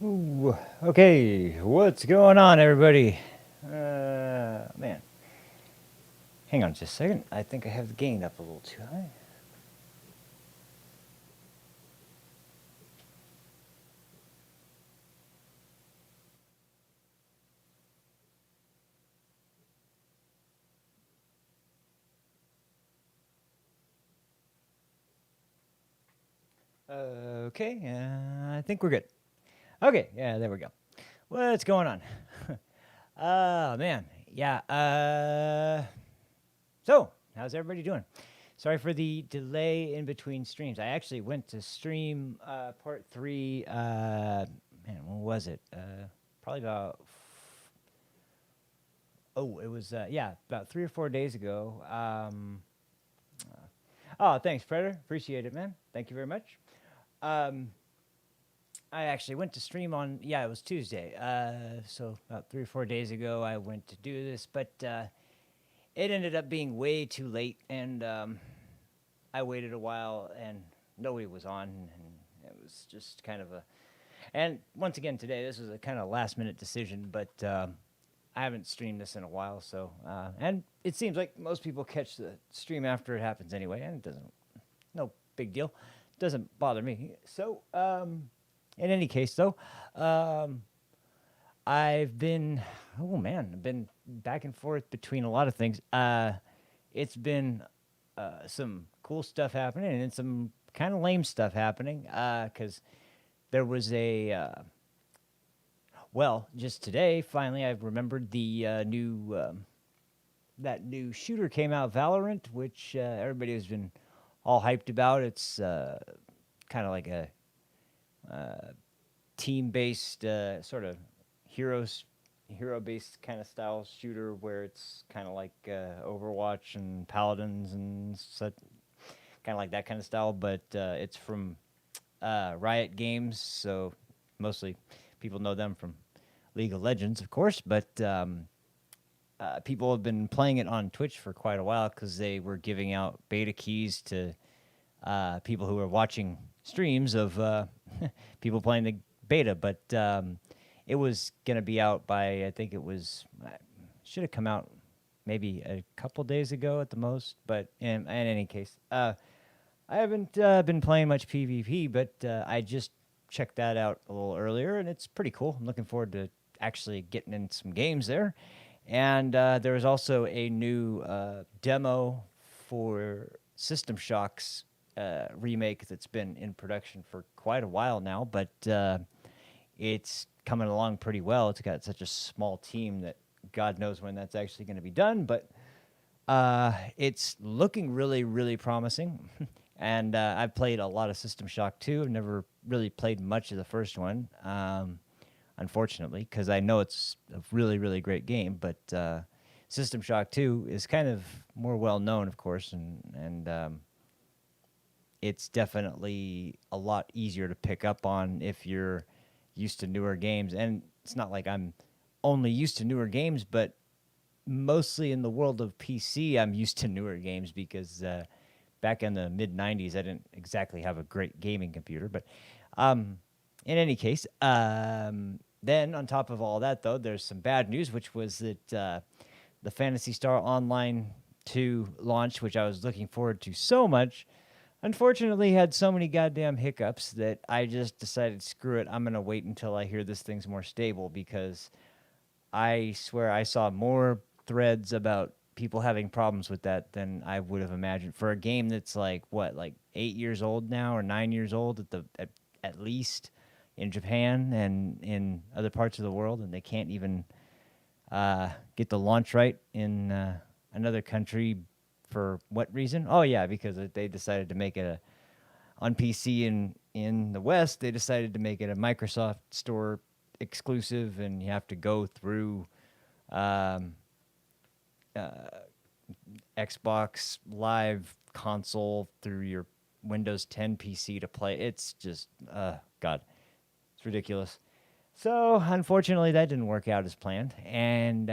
Ooh, okay, what's going on, everybody? Man, hang on just a second. I think I have the gain up a little too high. Okay, I think we're good. Okay, yeah, there we go. What's going on? Man, yeah. So, how's everybody doing? Sorry for the delay in between streams. I actually went to stream part three. Man, when was it? Probably about. Oh, it was about 3 or 4 days ago. Oh, thanks, Predator. Appreciate it, man. Thank you very much. Um, I actually went to stream on, it was Tuesday. So about 3 or 4 days ago, I went to do this, but it ended up being way too late, and I waited a while, and nobody was on, and it was just kind of a. And once again, today, this was a kind of last minute decision, but I haven't streamed this in a while, so and it seems like most people catch the stream after it happens anyway, and it doesn't, no big deal, doesn't bother me. So in any case, though, I've been, I've been back and forth between a lot of things. It's been some cool stuff happening and some kind of lame stuff happening because there was a. Well, just today, finally, I've remembered the new that new shooter came out, Valorant, which everybody has been all hyped about. It's kind of like a team-based sort of hero-based kind of style shooter, where it's kind of like Overwatch and Paladins and such, kind of like that kind of style. But it's from Riot Games, so mostly people know them from League of Legends, of course, but people have been playing it on Twitch for quite a while because they were giving out beta keys to people who were watching streams of people playing the beta. But it was going to be out by, I think it was, should have come out maybe a couple days ago at the most. But in any case, I haven't been playing much PvP, but I just checked that out a little earlier, and it's pretty cool. I'm looking forward to actually getting in some games there. And there was also a new demo for System Shock's remake that's been in production for quite a while now, but it's coming along pretty well. It's got such a small team that God knows when that's actually going to be done, but it's looking really, really promising. And I've played a lot of System Shock 2. I've never really played much of the first one, unfortunately, because I know it's a really, really great game. But System Shock 2 is kind of more well-known, of course, and it's definitely a lot easier to pick up on if you're used to newer games. And it's not like I'm only used to newer games, but mostly in the world of PC, I'm used to newer games because back in the mid 90s, I didn't exactly have a great gaming computer. But in any case, then on top of all that, though, there's some bad news, which was that the Phantasy Star Online 2 launch, which I was looking forward to so much, unfortunately had so many goddamn hiccups that I just decided, screw it, I'm going to wait until I hear this thing's more stable, because I swear I saw more threads about people having problems with that than I would have imagined for a game that's like 8 years old now, or 9 years old at least in Japan and in other parts of the world, and they can't even get the launch right in another country. For what reason? Oh yeah, because they decided to make it on PC in the West. They decided to make it a Microsoft Store exclusive, and you have to go through Xbox Live console through your Windows 10 PC to play. It's just, God, it's ridiculous. So unfortunately, that didn't work out as planned. And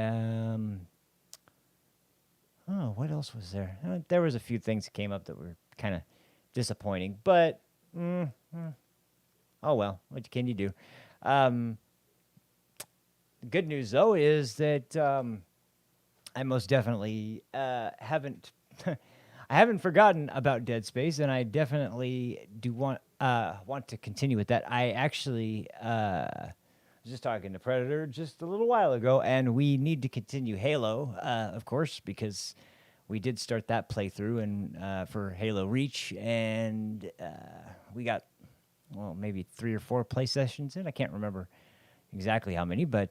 what else was there? There was a few things that came up that were kind of disappointing, but oh well, what can you do? Um, good news though is that I most definitely haven't I haven't forgotten about Dead Space, and I definitely do want to continue with that. I actually was just talking to Predator just a little while ago, and we need to continue Halo, of course, because we did start that playthrough and for Halo Reach, and we got maybe 3 or 4 play sessions in. I can't remember exactly how many, but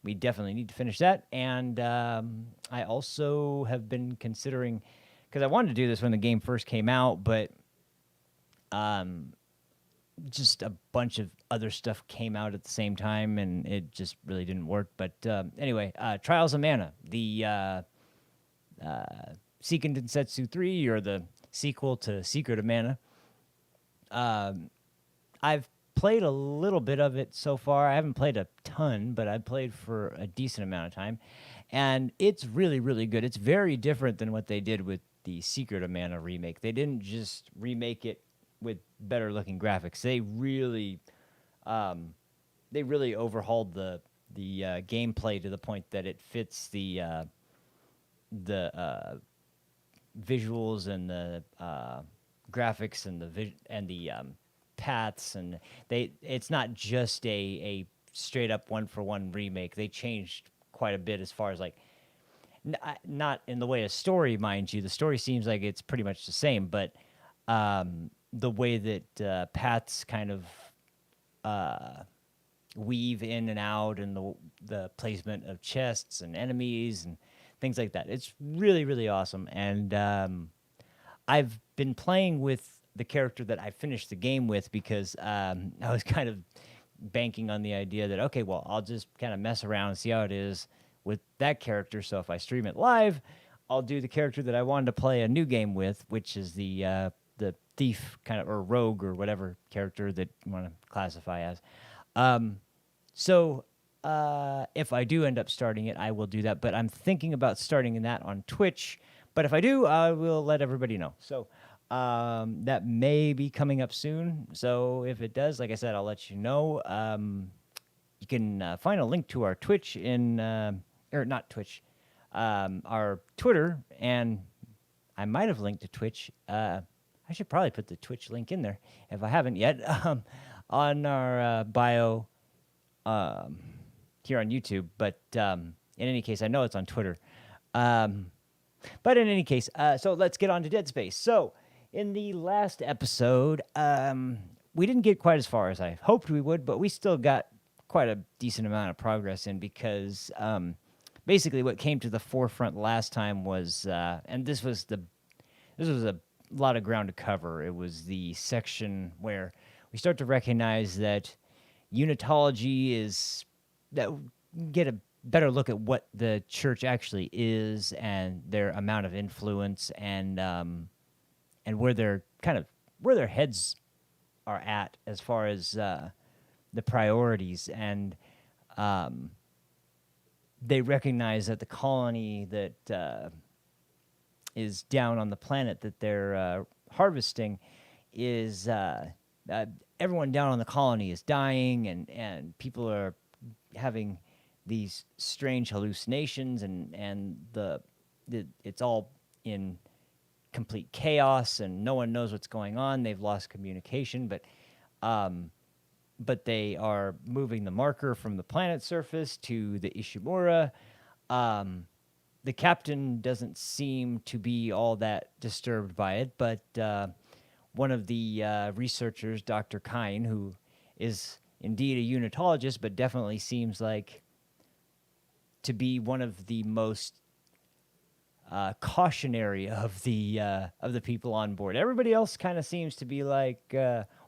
we definitely need to finish that. And I also have been considering, because I wanted to do this when the game first came out, but just a bunch of other stuff came out at the same time, and it just really didn't work. But anyway, Trials of Mana, the Seiken Densetsu 3, or the sequel to Secret of Mana. I've played a little bit of it so far. I haven't played a ton, but I've played for a decent amount of time. And it's really, really good. It's very different than what they did with the Secret of Mana remake. They didn't just remake it with better looking graphics. They really overhauled the gameplay to the point that it fits the visuals and the graphics and the paths, and it's not just a straight up one for one remake. They changed quite a bit as far as like not in the way of story, mind you. The story seems like it's pretty much the same, but the way that paths kind of weave in and out, and the placement of chests and enemies and things like that. It's really, really awesome. And I've been playing with the character that I finished the game with because I was kind of banking on the idea that, okay, well, I'll just kind of mess around and see how it is with that character. So if I stream it live, I'll do the character that I wanted to play a new game with, which is the thief kind of, or rogue, or whatever character that you want to classify as. So if I do end up starting it, I will do that. But I'm thinking about starting that on Twitch. But if I do, I will let everybody know. So that may be coming up soon. So if it does, like I said, I'll let you know. You can find a link to our Twitch or not Twitch, our Twitter, and I might have linked to Twitch. I should probably put the Twitch link in there if I haven't yet, on our bio here on YouTube. But in any case, I know it's on Twitter. But in any case, so let's get on to Dead Space. So in the last episode, we didn't get quite as far as I hoped we would, but we still got quite a decent amount of progress in, because basically what came to the forefront last time was, and this was a lot of ground to cover. It was the section where we start to recognize that Unitology is, that get a better look at what the church actually is, and their amount of influence, and where their heads are at as far as the priorities. And they recognize that the colony that is down on the planet that they're harvesting is everyone down on the colony is dying, and people are having these strange hallucinations, and it's all in complete chaos, and no one knows what's going on. They've lost communication, but they are moving the marker from the planet's surface to the Ishimura. The captain doesn't seem to be all that disturbed by it, but one of the researchers, Dr. Kine, who is indeed a Unitologist, but definitely seems like to be one of the most cautionary of the people on board. Everybody else kind of seems to be like,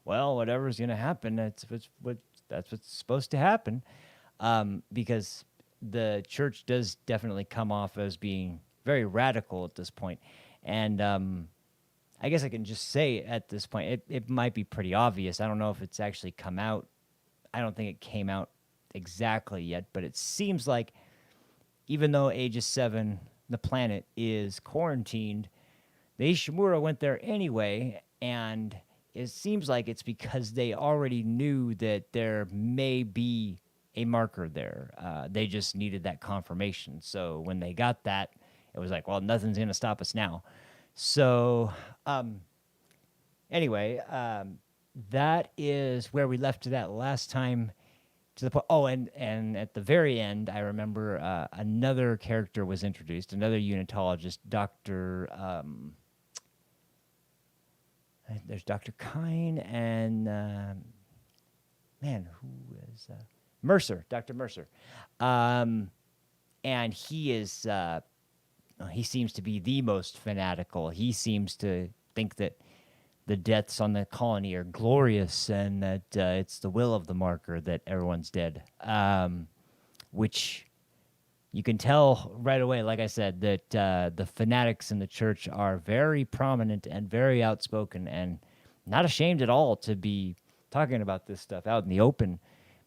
well, whatever's going to happen, that's what's supposed to happen, because the church does definitely come off as being very radical at this point. And I guess I can just say at this point, it might be pretty obvious. I don't know if it's actually come out. I don't think it came out exactly yet, but it seems like even though Aegis 7, the planet, is quarantined, the Ishimura went there anyway, and it seems like it's because they already knew that there may be a marker there. They just needed that confirmation. So when they got that, it was like, well, nothing's going to stop us now. So anyway, that is where we left it at last time. To the point. Oh, and at the very end, I remember another character was introduced, another Unitologist, Dr. There's Dr. Kine and man, who is Mercer, Dr. Mercer, and he is he seems to be the most fanatical. He seems to think that the deaths on the colony are glorious and that it's the will of the marker that everyone's dead, which you can tell right away, like I said, that the fanatics in the church are very prominent and very outspoken and not ashamed at all to be talking about this stuff out in the open,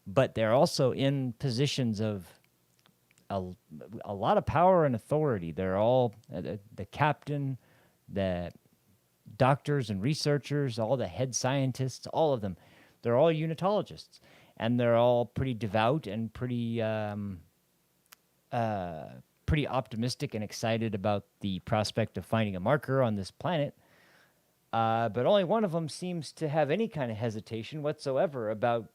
but they're also in positions of a lot of power and authority. They're all the captain, the doctors and researchers, all the head scientists, all of them. They're all Unitologists, and they're all pretty devout and pretty optimistic and excited about the prospect of finding a marker on this planet. But only one of them seems to have any kind of hesitation whatsoever about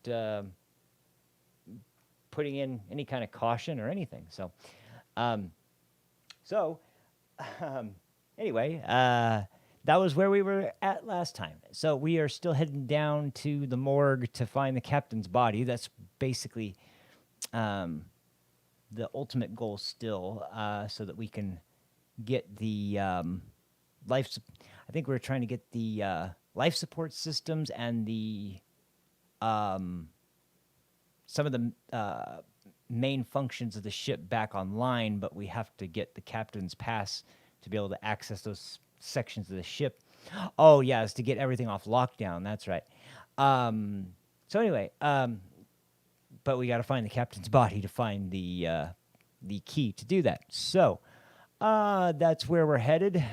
putting in any kind of caution or anything. So, anyway, that was where we were at last time. So we are still heading down to the morgue to find the captain's body. That's basically the ultimate goal still, so that we can get the life. I think we're trying to get the life support systems and the some of the main functions of the ship back online, but we have to get the captain's pass to be able to access those sections of the ship. Oh, yeah, it's to get everything off lockdown. That's right. So anyway, but we got to find the captain's body to find the key to do that. So that's where we're headed.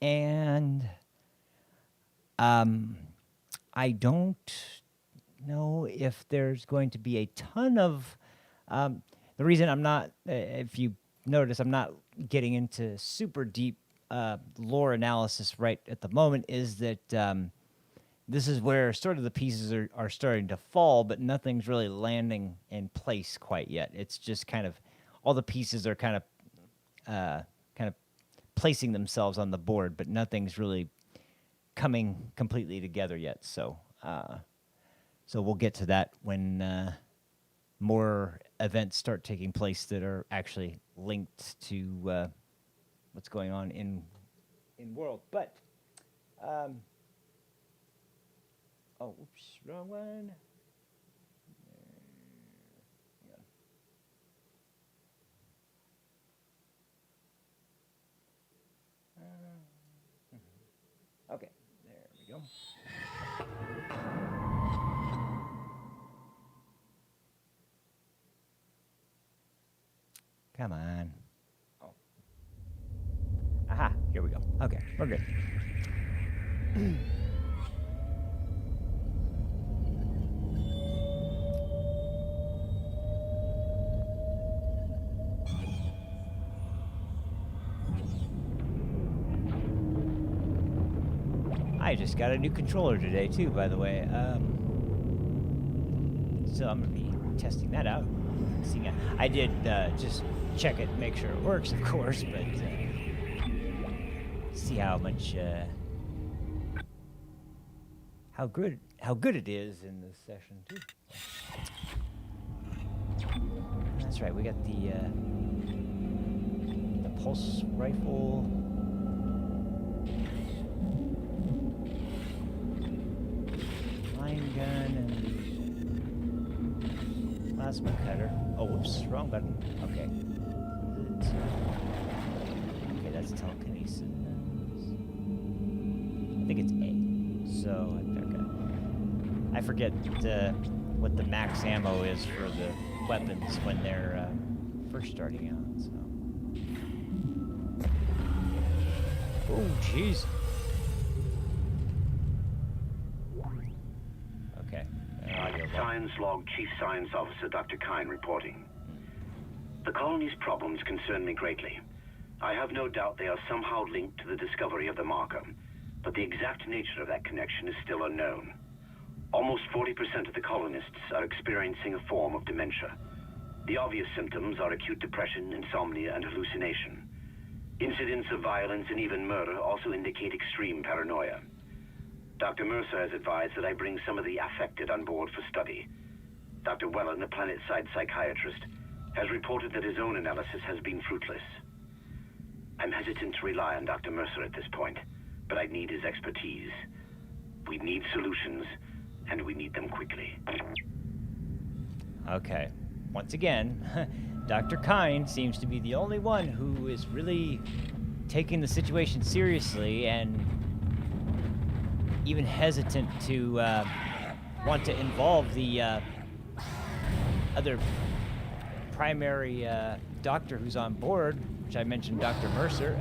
And I don't know if there's going to be a ton of the reason I'm not, if you notice, I'm not getting into super deep lore analysis right at the moment, is that this is where sort of the pieces are starting to fall, but nothing's really landing in place quite yet. It's just kind of all the pieces are kind of placing themselves on the board, but nothing's really coming completely together yet. So so we'll get to that when more events start taking place that are actually linked to what's going on in world. But oh, oops, wrong one. Okay, there we go. Come on. Oh. Aha, here we go. Okay, we're good. I just got a new controller today too, by the way. So I'm gonna be testing that out. Seeing it. I did just check it, make sure it works, of course, but see how much how good it is in this session too. That's right. We got the pulse rifle. Line gun and plasma cutter. Oh, whoops, wrong button. Okay. Okay, that's telekinesis. I think it's A. So, okay. I forget what the max ammo is for the weapons when they're first starting out, so. Oh, jeez. Science Log Chief Science Officer Dr. Kine reporting. The colony's problems concern me greatly. I have no doubt they are somehow linked to the discovery of the marker, but the exact nature of that connection is still unknown. Almost 40% of the colonists are experiencing a form of dementia. The obvious symptoms are acute depression, insomnia, and hallucination. Incidents of violence and even murder also indicate extreme paranoia. Dr. Mercer has advised that I bring some of the affected on board for study. Dr. Wellen, the planet-side psychiatrist, has reported that his own analysis has been fruitless. I'm hesitant to rely on Dr. Mercer at this point, but I need his expertise. We need solutions, and we need them quickly. Okay. Once again, Dr. Kine seems to be the only one who is really taking the situation seriously and even hesitant to want to involve the other primary doctor who's on board, which I mentioned, Dr. Mercer.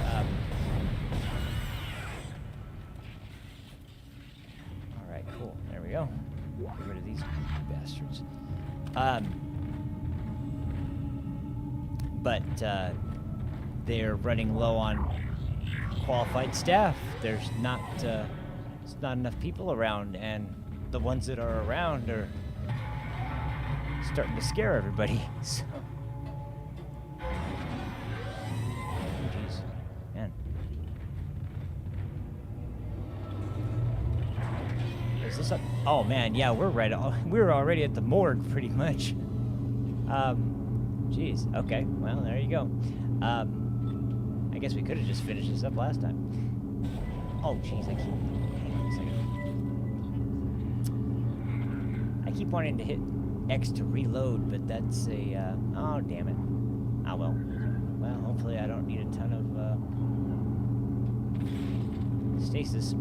All right, cool. There we go. Get rid of these bastards. But they're running low on qualified staff. There's not enough people around, and the ones that are around are starting to scare everybody. So, jeez, man. Is this up? Oh man, yeah, we're already at the morgue pretty much. Jeez. Okay. Well, there you go. I guess we could have just finished this up last time. Oh, jeez. Hang on a second. I keep wanting to hit X to reload, but that's a. Oh, damn it. Ah, well. Well, hopefully I don't need a ton of stasis.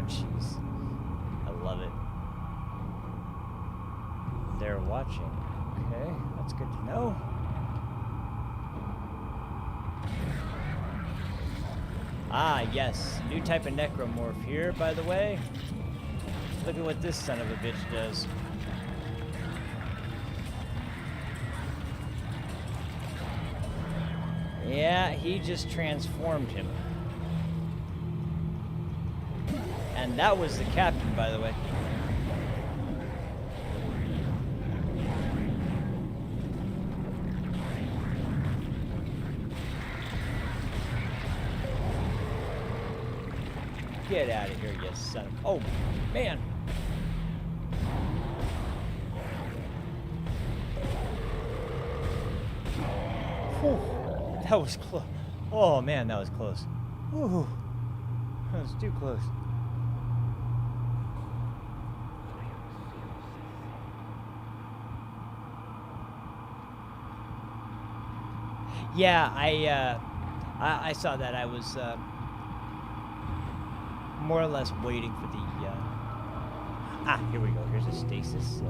Jeez. I love it. They're watching. Okay, that's good to know. Ah, yes. New type of necromorph here, by the way. Look at what this son of a bitch does. Yeah, he just transformed him. And that was the captain, by the way. Get out of here, you son of... Oh, man. Whew. That was close. Oh, man, that was close. Whew. That was too close. Yeah, I saw that. I was more or less waiting for the. Here we go. Here's a stasis.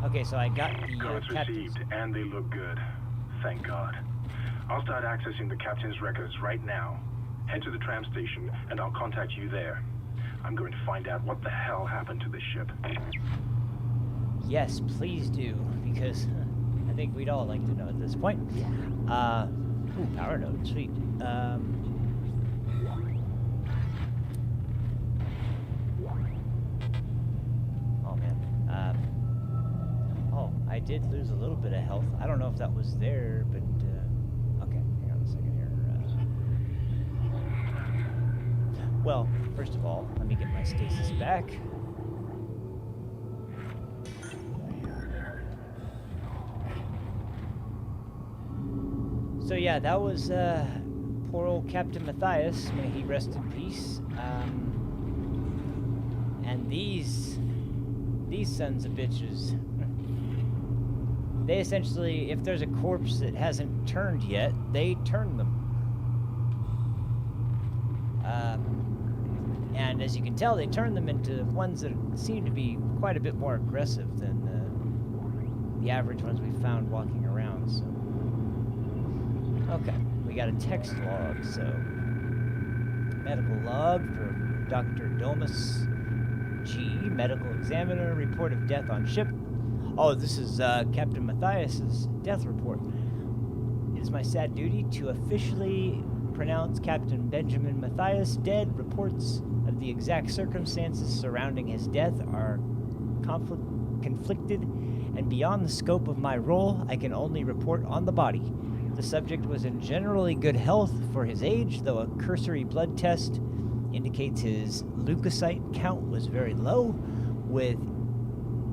Okay, so I got the Comments received, and they look good. Thank God. I'll start accessing the captain's records right now. Head to the tram station, and I'll contact you there. I'm going to find out what the hell happened to this ship. Yes, please do, because I think we'd all like to know at this point. Ooh, power node, sweet. Oh man. Oh, I did lose a little bit of health. I don't know if that was there, but okay. Hang on a second here. Well, first of all, let me get my stasis back. So yeah, that was poor old Cpt Mathias. May he rest in peace. And these sons of bitches, they essentially, if there's a corpse that hasn't turned yet, they turn them. And as you can tell, they turned them into ones that seem to be quite a bit more aggressive than the average ones we found walking around. So, okay, we got a text log. So, medical log for Dr. Domus G, medical examiner, report of death on ship. Oh, this is Captain Mathias's death report. It is my sad duty to officially pronounce Captain Benjamin Mathias dead. Reports of the exact circumstances surrounding his death are conflicted and beyond the scope of my role. I can only report on the body. The subject was in generally good health for his age, though a cursory blood test indicates his leukocyte count was very low, with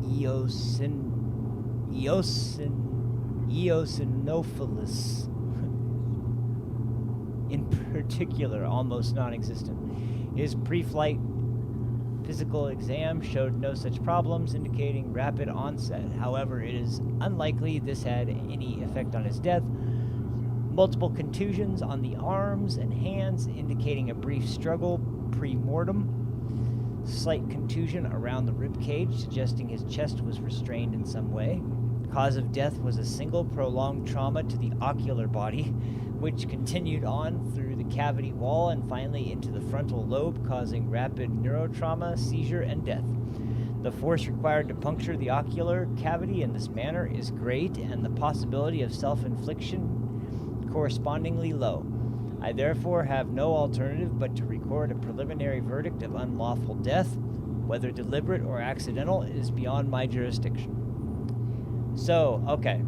eosinophilus in particular almost non-existent. His pre-flight physical exam showed no such problems, indicating rapid onset. However, it is unlikely this had any effect on his death. Multiple contusions on the arms and hands, indicating a brief struggle pre-mortem. Slight contusion around the rib cage, suggesting his chest was restrained in some way. Cause of death was a single prolonged trauma to the ocular body, which continued on through the cavity wall and finally into the frontal lobe, causing rapid neurotrauma, seizure, and death. The force required to puncture the ocular cavity in this manner is great, and the possibility of self-infliction correspondingly low. I therefore have no alternative but to record a preliminary verdict of unlawful death. Whether deliberate or accidental is beyond my jurisdiction. So, okay.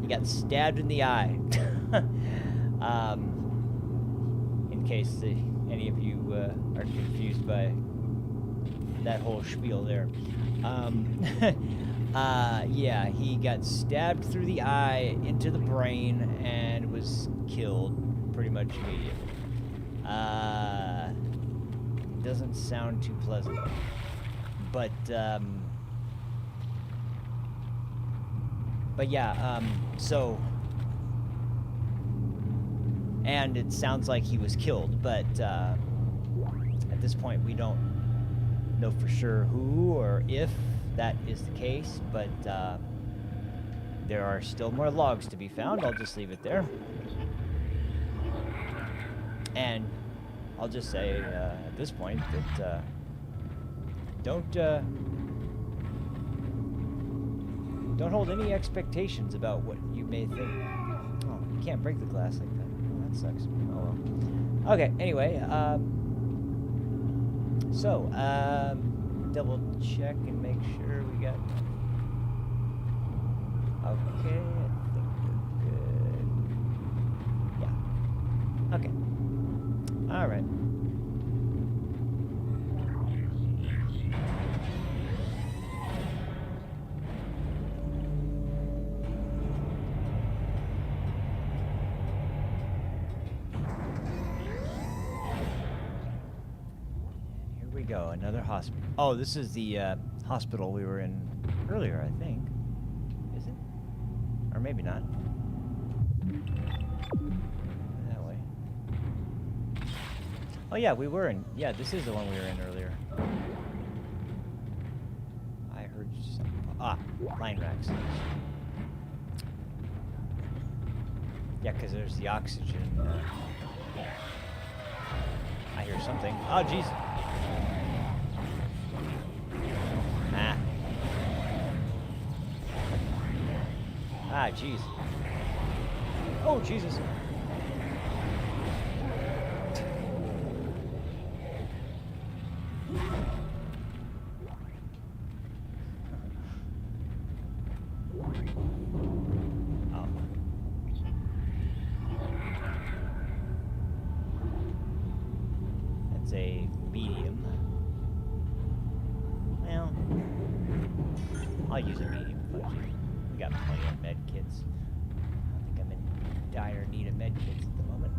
He got stabbed in the eye. In case any of you are confused by that whole spiel there. Yeah, he got stabbed through the eye into the brain and was killed pretty much immediately. Doesn't sound too pleasant. But yeah, so, and it sounds like he was killed, but at this point we don't know for sure who or if that is the case, but there are still more logs to be found. I'll just leave it there. And I'll just say at this point that don't hold any expectations about what you may think. Oh, you can't break the glass like that. Oh, that sucks. Oh well. Okay, anyway, so, double check and make sure we got... Okay, I think we're good. Yeah. Okay. Alright. Go, another hospital. Oh, this is the hospital we were in earlier, I think. Is it? Or maybe not. That way. Oh yeah, we were in... Yeah, this is the one we were in earlier. I heard something... Ah, line racks. Yeah, because there's the oxygen. I hear something. Oh, jeez. Ah, jeez. Oh, Jesus. Oh. That's a medium. Well, I'll use a medium. We got plenty of med kits. I don't think I'm in dire need of med kits at the moment.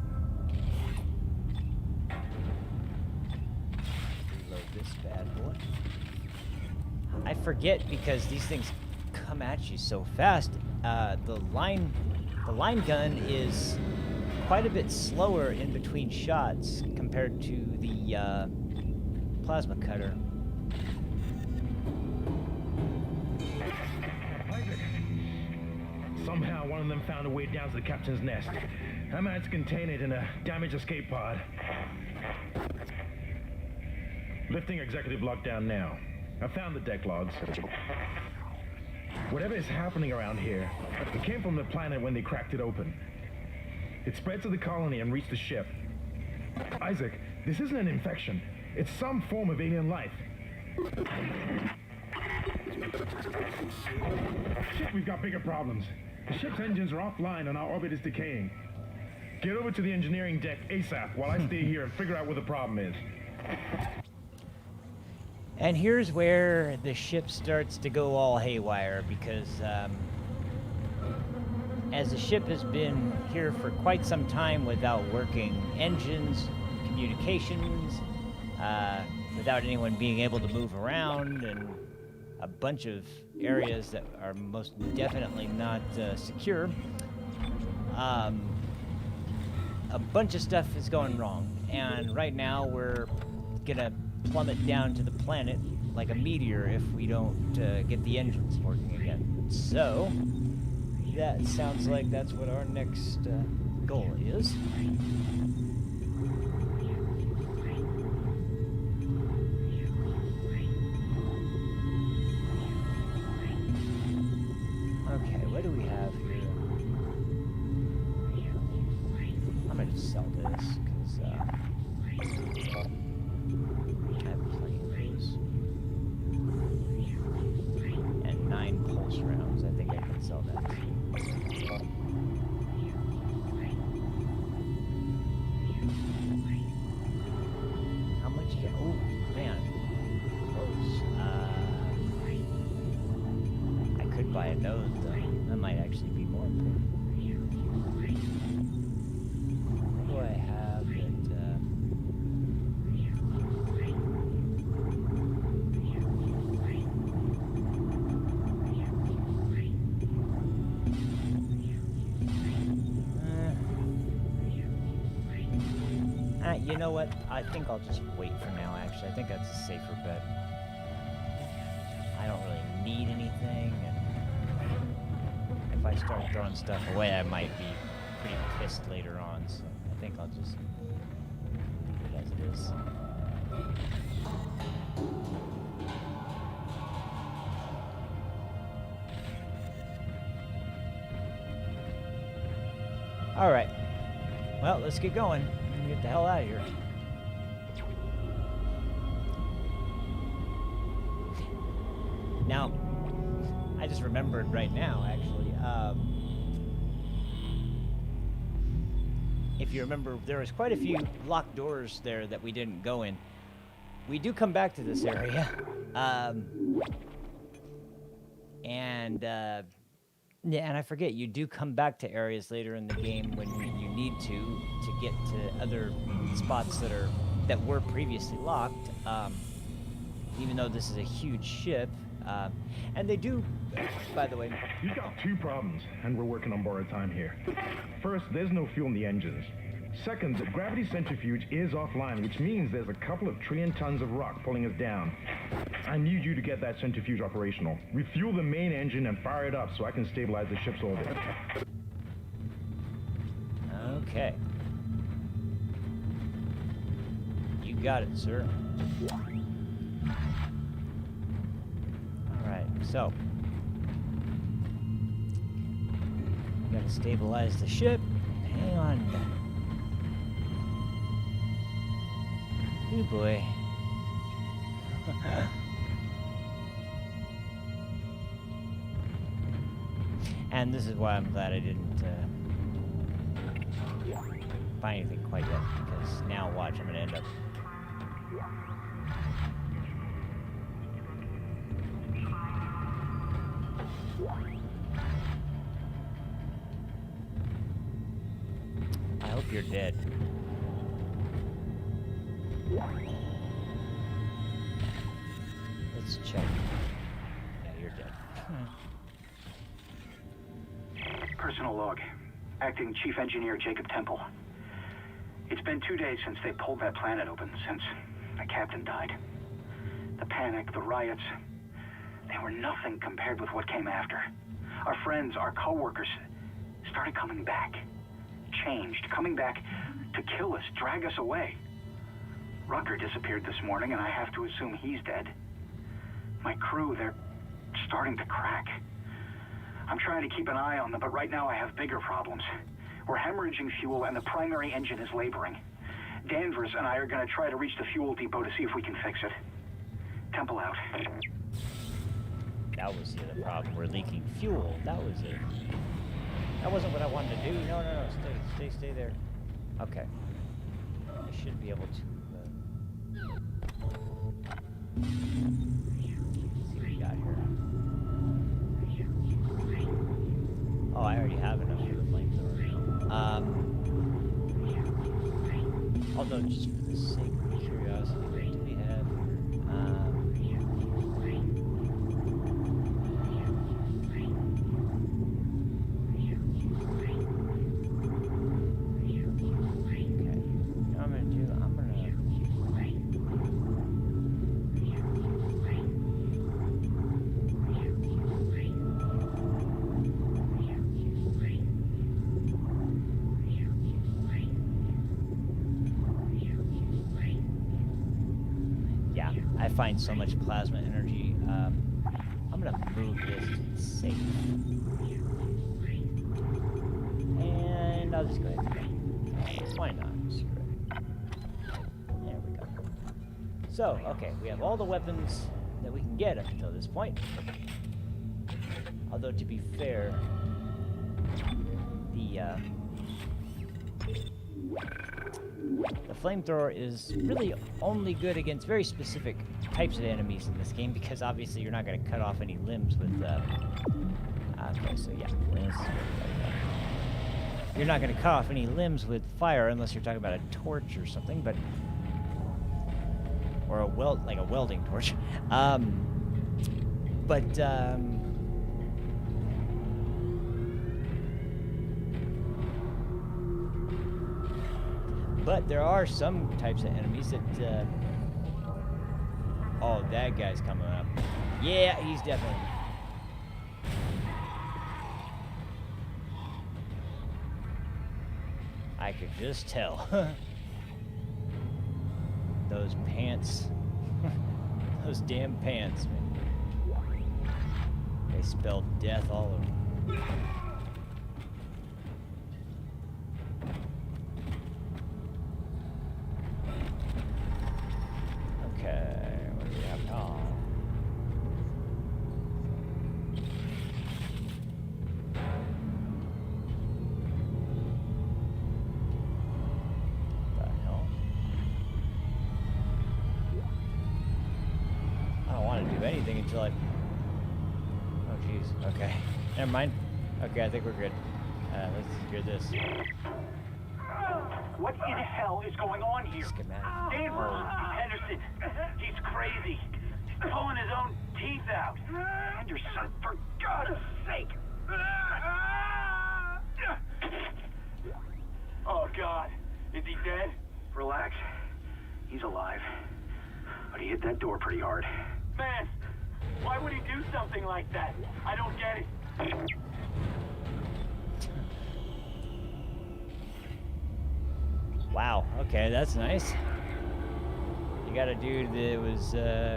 Reload this bad boy. I forget because these things come at you so fast. The line gun is quite a bit slower in between shots compared to the plasma cutter. Isaac. Somehow one of them found a way down to the captain's nest. I managed to contain it in a damaged escape pod. Lifting executive lockdown now. I found the deck logs. Whatever is happening around here, it came from the planet when they cracked it open. It spread to the colony and reached the ship. Isaac, this isn't an infection. It's some form of alien life. Shit, we've got bigger problems. The ship's engines are offline and our orbit is decaying. Get over to the engineering deck ASAP while I stay here and figure out what the problem is. And here's where the ship starts to go all haywire, because as the ship has been here for quite some time without working engines, communications, without anyone being able to move around, and a bunch of areas that are most definitely not secure, a bunch of stuff is going wrong. And right now we're gonna plummet down to the planet like a meteor if we don't get the engines working again. So that sounds like that's what our next goal is. Okay, what do we have here? I'm gonna just sell this, because I have plenty of those. And 9 pulse rounds, I think I can sell that too. How much? Oh, man. Close. I could buy a node, though. That might actually be more important. What do I have that, you know what? I think I'll just wait for now, actually. I think that's a safer bet. I don't really need anything, and if I start throwing stuff away, I might be pretty pissed later on, so I think I'll just leave it as it is. Alright. Well, let's get going. Get the hell out of here. Now, I just remembered right now, actually. If you remember, there was quite a few locked doors there that we didn't go in. We do come back to this area. Yeah, and I forget, you do come back to areas later in the game when you need to get to other spots that were previously locked. Even though this is a huge ship, and they do, by the way. You've got 2 problems, and we're working on borrowed time here. First, there's no fuel in the engines. Second, the gravity centrifuge is offline, which means there's a couple of trillion tons of rock pulling us down. I need you to get that centrifuge operational. Refuel the main engine and fire it up so I can stabilize the ship's orbit. Okay. You got it, sir. Alright, so. We gotta stabilize the ship. Hang on. Oh boy. And this is why I'm glad I didn't buy anything quite yet, because now watch, I'm gonna end up. I hope you're dead. Let's check. Yeah, you're dead. Personal log. Acting Chief Engineer Jacob Temple. It's been 2 days since they pulled that planet open, since the captain died. The panic, the riots, they were nothing compared with what came after. Our friends, our co-workers, started coming back. Changed, coming back to kill us, drag us away. Rucker disappeared this morning, and I have to assume he's dead. My crew, they're starting to crack. I'm trying to keep an eye on them, but right now I have bigger problems. We're hemorrhaging fuel, and the primary engine is laboring. Danvers and I are going to try to reach the fuel depot to see if we can fix it. Temple out. That was the other problem. We're leaking fuel. That was it. That wasn't what I wanted to do. No. Stay there. Okay. I should be able to. See what we got here. Oh, I already have enough for the flamethrower. Although, just for the sake of curiosity, what do we have I find so much plasma energy. I'm gonna move this to the safe. And I'll just go ahead and why not? Screw it. There we go. So, okay, we have all the weapons that we can get up until this point. Although, to be fair, the flamethrower is really only good against very specific types of enemies in this game, because obviously you're not going to cut off any limbs with okay, so yeah, you're not going to cut off any limbs with fire unless you're talking about a torch or something, but or a welding torch. But there are some types of enemies that, oh, that guy's coming up. Yeah, he's definitely. I could just tell. Those pants. Those damn pants, man. They spell death all over. Anything until I... Oh, jeez. Okay. Never mind. Okay, I think we're good. Let's hear this. What in hell is going on here? Schematic. Danvers, Henderson, he's crazy. He's pulling his own teeth out. Henderson, for God's sake! Oh, God. Is he dead? Relax. He's alive. But he hit that door pretty hard. Man, why would he do something like that? I don't get it. Wow, okay, that's nice. You got a dude that was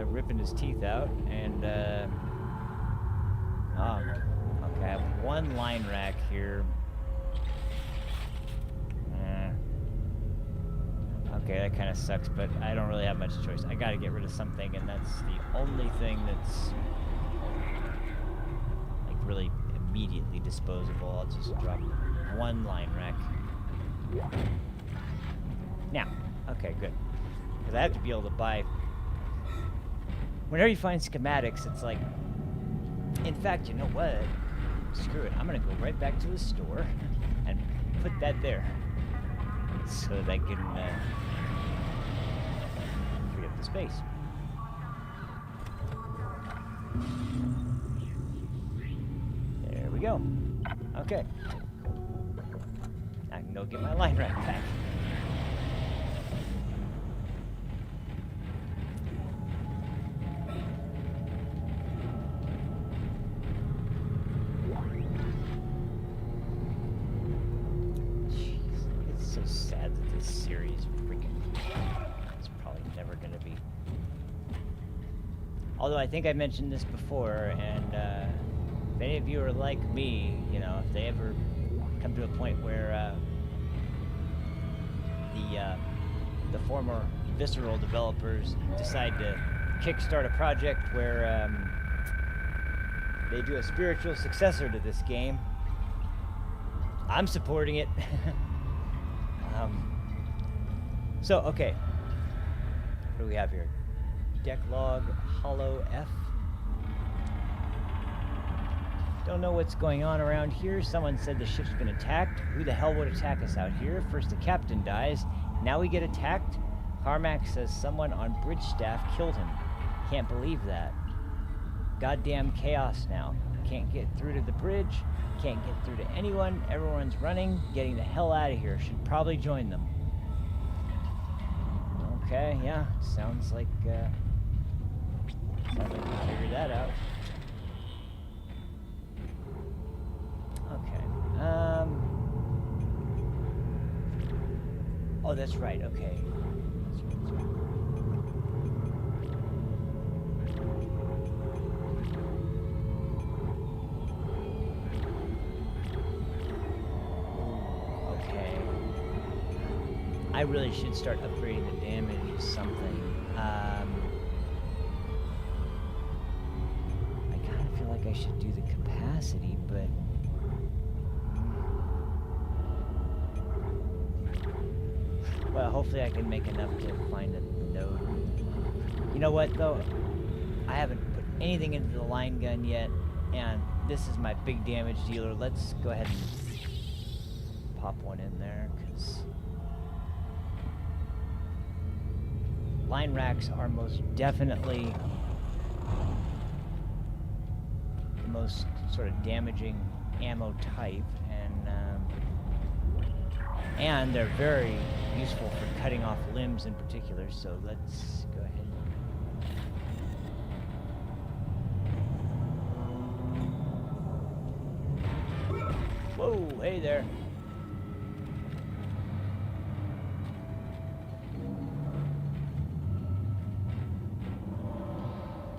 ripping his teeth out, and okay, I have one line rack here. Okay, that kind of sucks, but I don't really have much choice. I gotta get rid of something, and that's the only thing that's like really immediately disposable. I'll just drop one line rack. Now, okay, good. Because I have to be able to buy... Whenever you find schematics, it's like... In fact, you know what? Screw it. I'm gonna go right back to the store and put that there. So that I can free up the space. There we go. Okay. I can go get my line rack back. Although I think I mentioned this before, and if any of you are like me, you know, if they ever come to a point where the former Visceral developers decide to kickstart a project where they do a spiritual successor to this game, I'm supporting it. So, okay. What do we have here? Deck log, Hollow F. Don't know what's going on around here. Someone said the ship's been attacked. Who the hell would attack us out here? First the captain dies. Now we get attacked? Carmack says someone on bridge staff killed him. Can't believe that. Goddamn chaos now. Can't get through to the bridge. Can't get through to anyone. Everyone's running. Getting the hell out of here. Should probably join them. Okay, yeah. Sounds like we figured that out. Okay. Oh, that's right. Okay. Okay. I really should start upgrading the damage to something. I kind of feel like I should do the capacity, but well, hopefully I can make enough to find a node. You know what, though? I haven't put anything into the line gun yet, and this is my big damage dealer. Let's go ahead and pop one in there, because line racks are most definitely the most sort of damaging ammo type, and they're very useful for cutting off limbs in particular, so let's go ahead. Whoa, hey there.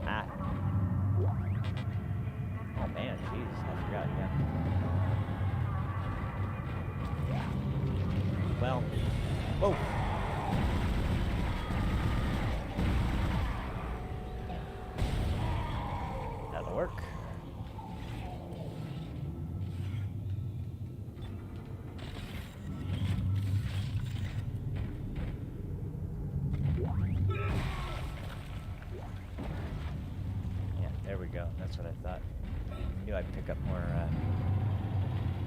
Ah. Oh man, jeez, I forgot, yeah. Well, whoa. That'll work. Yeah, there we go. That's what I thought. I knew I'd pick up more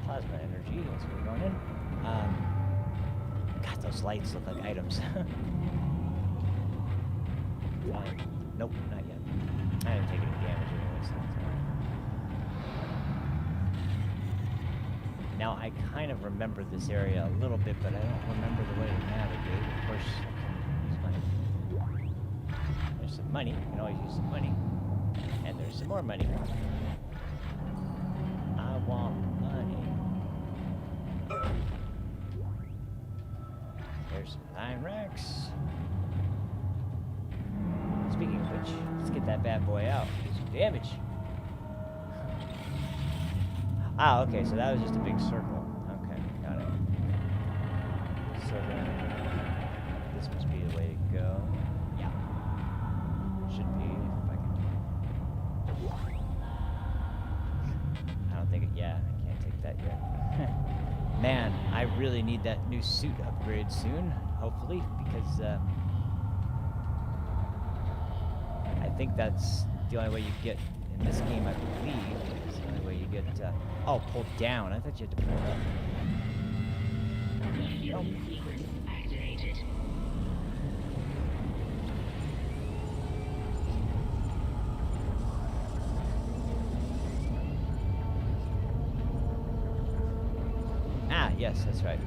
plasma energy as we're going in. God, those lights look like items. Nope, not yet. I didn't take any damage anyway, so that's fine. Now, I kind of remember this area a little bit, but I don't remember the way to navigate. Of course, I can use money. There's some money. You can always use some money. And there's some more money. I want money. There's some line racks. Speaking of which, let's get that bad boy out. Do some damage. Ah, okay, so that was just a big circle. Okay, got it. So then, this must be the way to go. Yeah. Should be, if I can. I don't think it, yeah, I can't take that yet. Man, I really need that new suit upgrade soon, hopefully, because I think that's the only way you get, in this game, I believe, is the only way you get, oh, pulled down. I thought you had to pull it up. Oh. Ah, yes, that's right.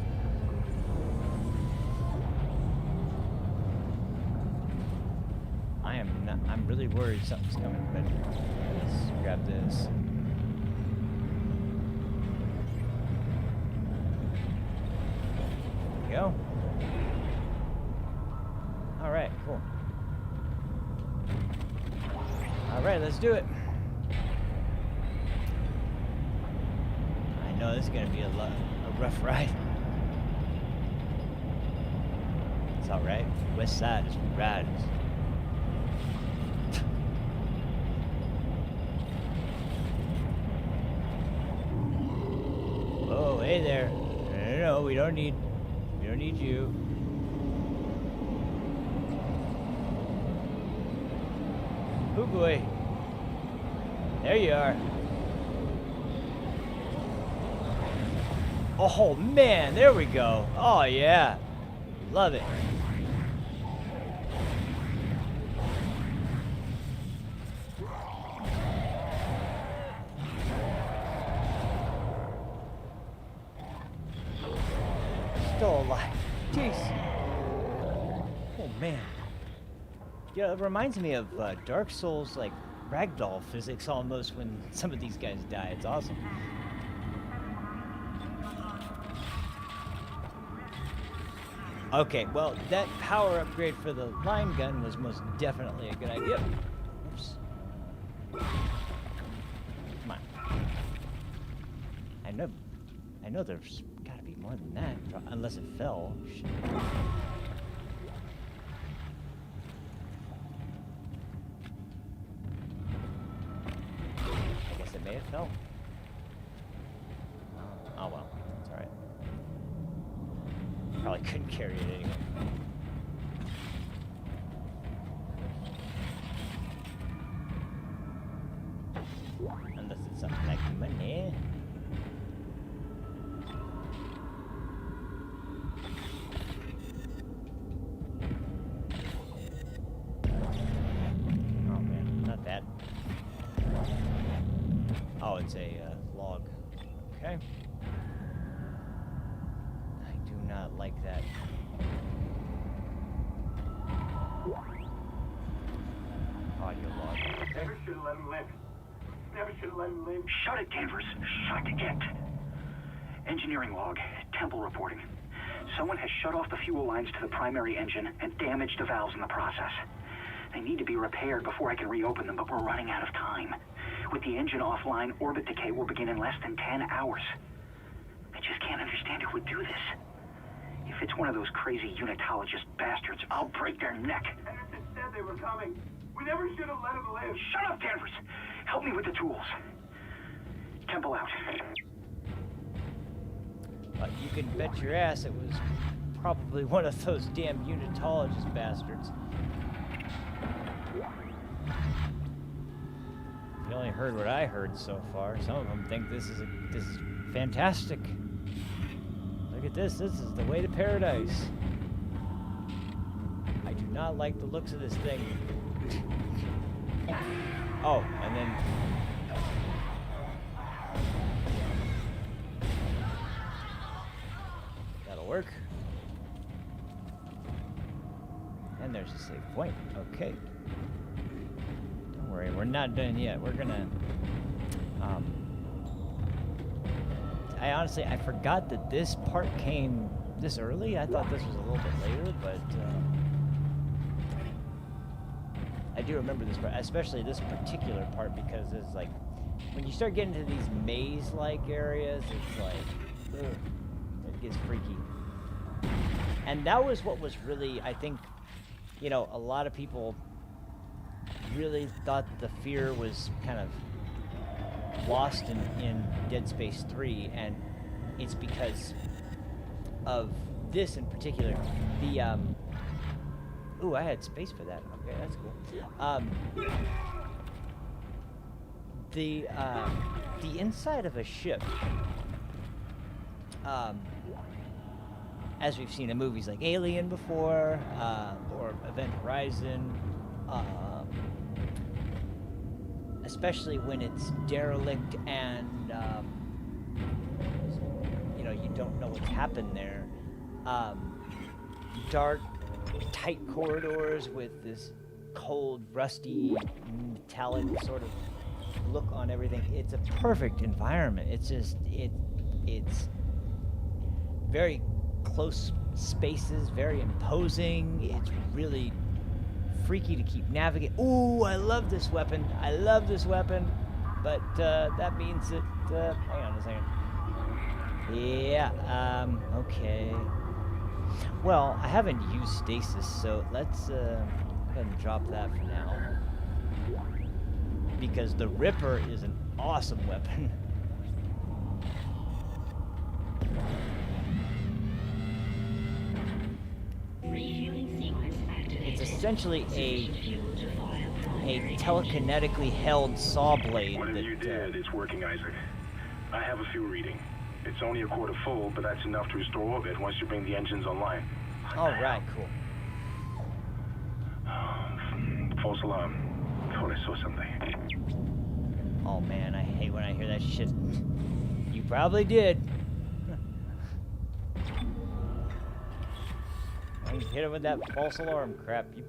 I'm really worried something's coming, but let's grab this. There we go. Alright, cool. All right, let's do it. I know this is gonna be a rough ride. It's all right. West Side is riders. Oh, hey there. No, we don't need you. Oh boy. There you are. Oh man, there we go. Oh yeah. Love it. Still alive. Jeez. Oh man. Yeah, it reminds me of Dark Souls, like ragdoll physics almost when some of these guys die. It's awesome. Okay, well, that power upgrade for the line gun was most definitely a good idea. Oops. Come on. I know there's gotta be more than that, unless it fell. Shit. I guess it may have fell. Oh well, it's alright. Probably couldn't carry it anyway. Unless it's something like money. Oh man, not that. Oh, it's a log. Okay. Not like that. Audio log. Never should have let him live. Never should have let him live. Shut it, Danvers. Shut it. Engineering log. Temple reporting. Someone has shut off the fuel lines to the primary engine and damaged the valves in the process. They need to be repaired before I can reopen them, but we're running out of time. With the engine offline, orbit decay will begin in less than 10 hours. I just can't understand who would do this. If it's one of those crazy Unitologist bastards, I'll break their neck. Anderson said they were coming. We never should have let him live. Shut up, Danvers. Help me with the tools. Temple out. You can bet your ass it was probably one of those damn Unitologist bastards. You only heard what I heard so far. Some of them think this is fantastic. Look at this. This is the way to paradise. I do not like the looks of this thing. Oh, and then... that'll work. And there's a save point. Okay. Don't worry, we're not done yet. We're gonna... I forgot that this part came this early. I thought this was a little bit later, but I do remember this part, especially this particular part, because it's like, when you start getting to these maze-like areas, it's like, ugh, it gets freaky. And that was what was really, I think, you know, a lot of people really thought the fear was kind of lost in Dead Space 3, and it's because of this in particular. The ooh, I had space for that. Okay, that's cool. The inside of a ship, as we've seen in movies like Alien before, or Event Horizon, especially when it's derelict and you know, you don't know what's happened there. Dark, tight corridors with this cold, rusty, metallic sort of look on everything. It's a perfect environment. It's just it's very close spaces, very imposing. It's really freaky to keep navigating. Ooh, I love this weapon. I love this weapon. But that means that... hang on a second. Yeah, okay. Well, I haven't used stasis, so let's go ahead and drop that for now. Because the Ripper is an awesome weapon. It's essentially a telekinetically held saw blade. Whatever you did, it's working, Isaac. I have a fuel reading. It's only a quarter full, but that's enough to restore orbit once you bring the engines online. All right, cool. False alarm. Thought I saw something. Oh man, I hate when I hear that shit. You probably did. I hit him with that false alarm crap. You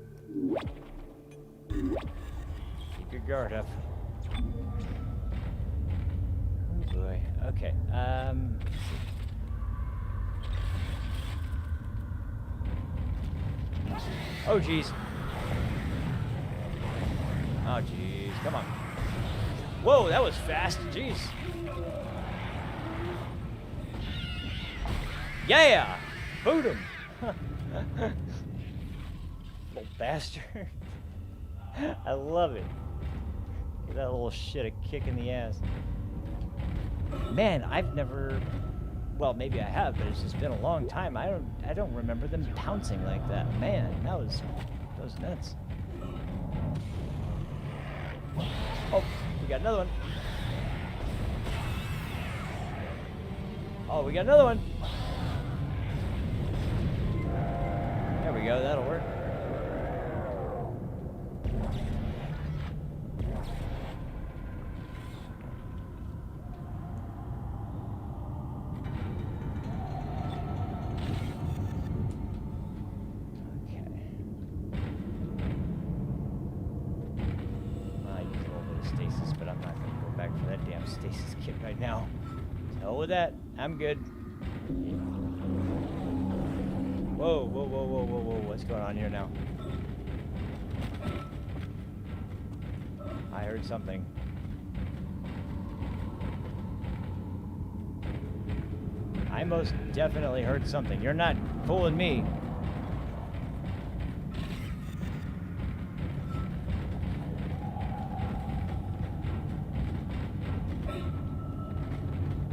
keep your guard up. Oh boy. Okay. Oh jeez. Oh jeez. Come on. Whoa, that was fast. Jeez. Yeah. Boot him. Little bastard. I love it. Give that little shit a kick in the ass. Man, I've never... Well, maybe I have, but it's just been a long time. I don't remember them pouncing like that. Man, that was nuts. Oh, we got another one. Oh, we got another one. There we go, that'll work. Stasis kit right now. Hell with that. I'm good. Whoa, whoa, whoa, whoa, whoa, whoa. What's going on here now? I heard something. I most definitely heard something. You're not fooling me.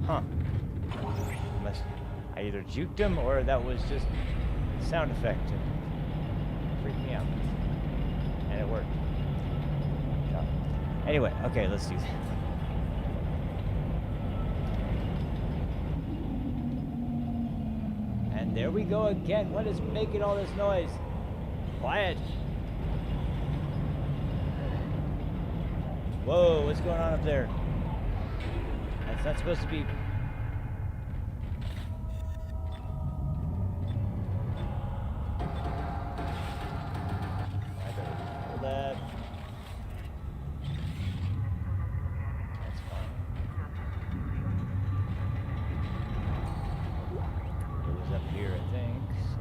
Huh. I either juked him or that was just a sound effect to freak me out. And it worked. Anyway, okay, let's do that. And there we go again. What is making all this noise? Quiet. Whoa, what's going on up there? That's not supposed to be... I better pull that. That's fine. It was up here, I think, so...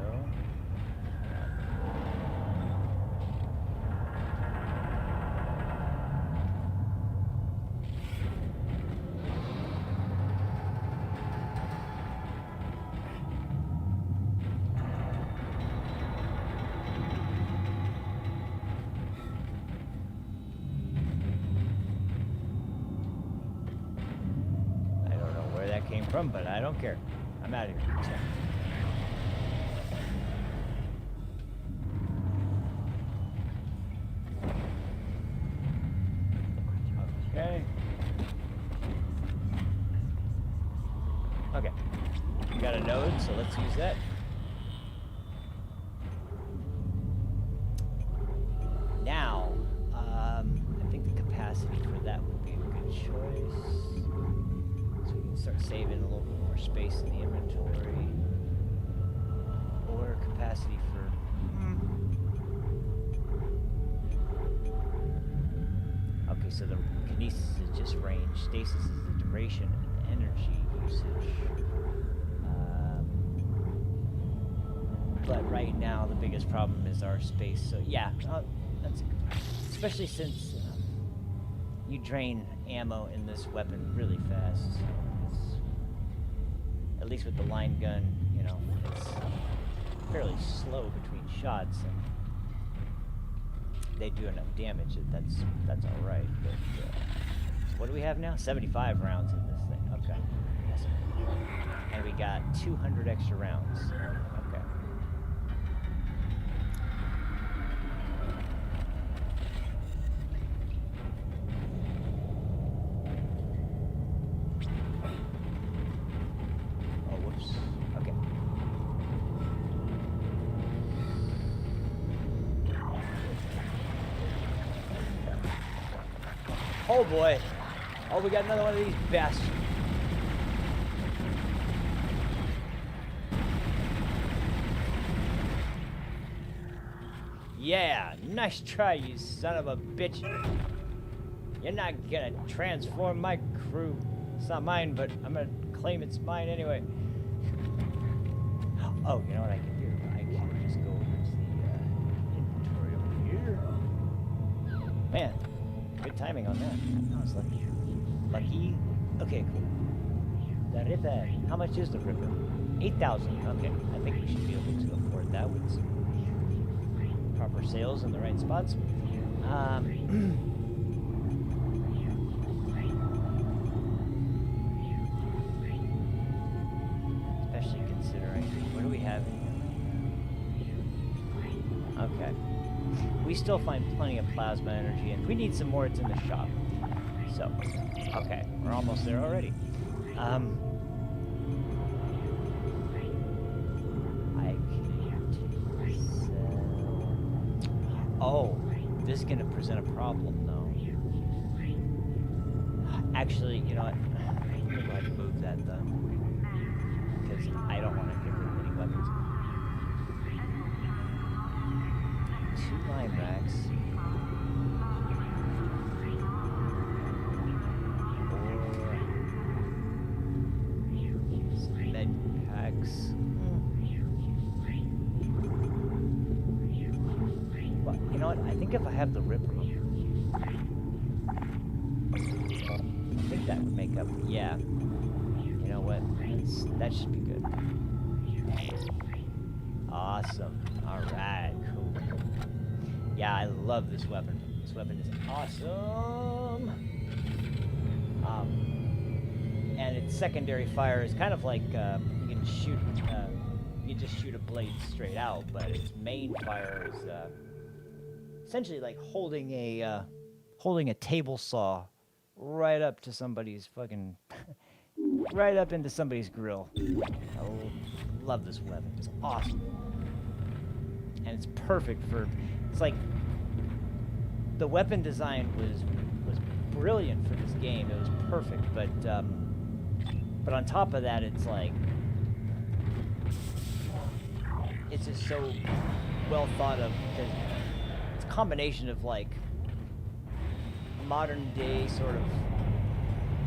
came from, but I don't care. I'm out of here. Okay. Okay. We got a node, so let's use that. Now, I think the capacity for that would be a good choice. Start saving a little bit more space in the inventory, or capacity for okay, so the kinesis is just range, stasis is the duration and energy usage, but right now the biggest problem is our space, so yeah, That's especially since you drain ammo in this weapon really fast. It's, at least with the line gun, you know, it's fairly slow between shots, and they do enough damage that that's all right. But so what do we have now? 75 rounds in this thing. Okay. And we got 200 extra rounds. Okay. Oh, whoops. Okay. Oh boy. Oh, we got another one of these bastards. Yeah, nice try, you son of a bitch. You're not gonna transform my crew. It's not mine, but I'm gonna claim it's mine anyway. Oh, you know what I can do? I can just go over to the inventory over here. Man, good timing on that. I was lucky. Lucky? Okay, cool. The Ripper. How much is the Ripper? 8,000. Okay, I think we should be able to afford that with some proper sales in the right spots. Especially considering, what do we have in here? Okay. We still find plenty of plasma energy, and if we need some more, it's in the shop. So, okay, we're almost there already. I can't sell. Oh, this is gonna present a problem, though. Actually, you know what? I'm gonna go ahead and move that, though, because I don't want to get rid of any weapons. 2 line racks. Or some med packs. Well, you know what? I think if I have the Ripper, I think that would make up. Yeah. You know what? That should be good. Awesome. All right. Cool. Yeah, I love this weapon. This weapon is awesome. And its secondary fire is kind of like you can shoot. You can just shoot a blade straight out, but its main fire is essentially like holding a table saw right up to somebody's fucking right up into somebody's grill. I love this weapon. It's awesome, and it's perfect for. It's like the weapon design was brilliant for this game. It was perfect, but on top of that, it's like it's just so well thought of because it's a combination of like modern day sort of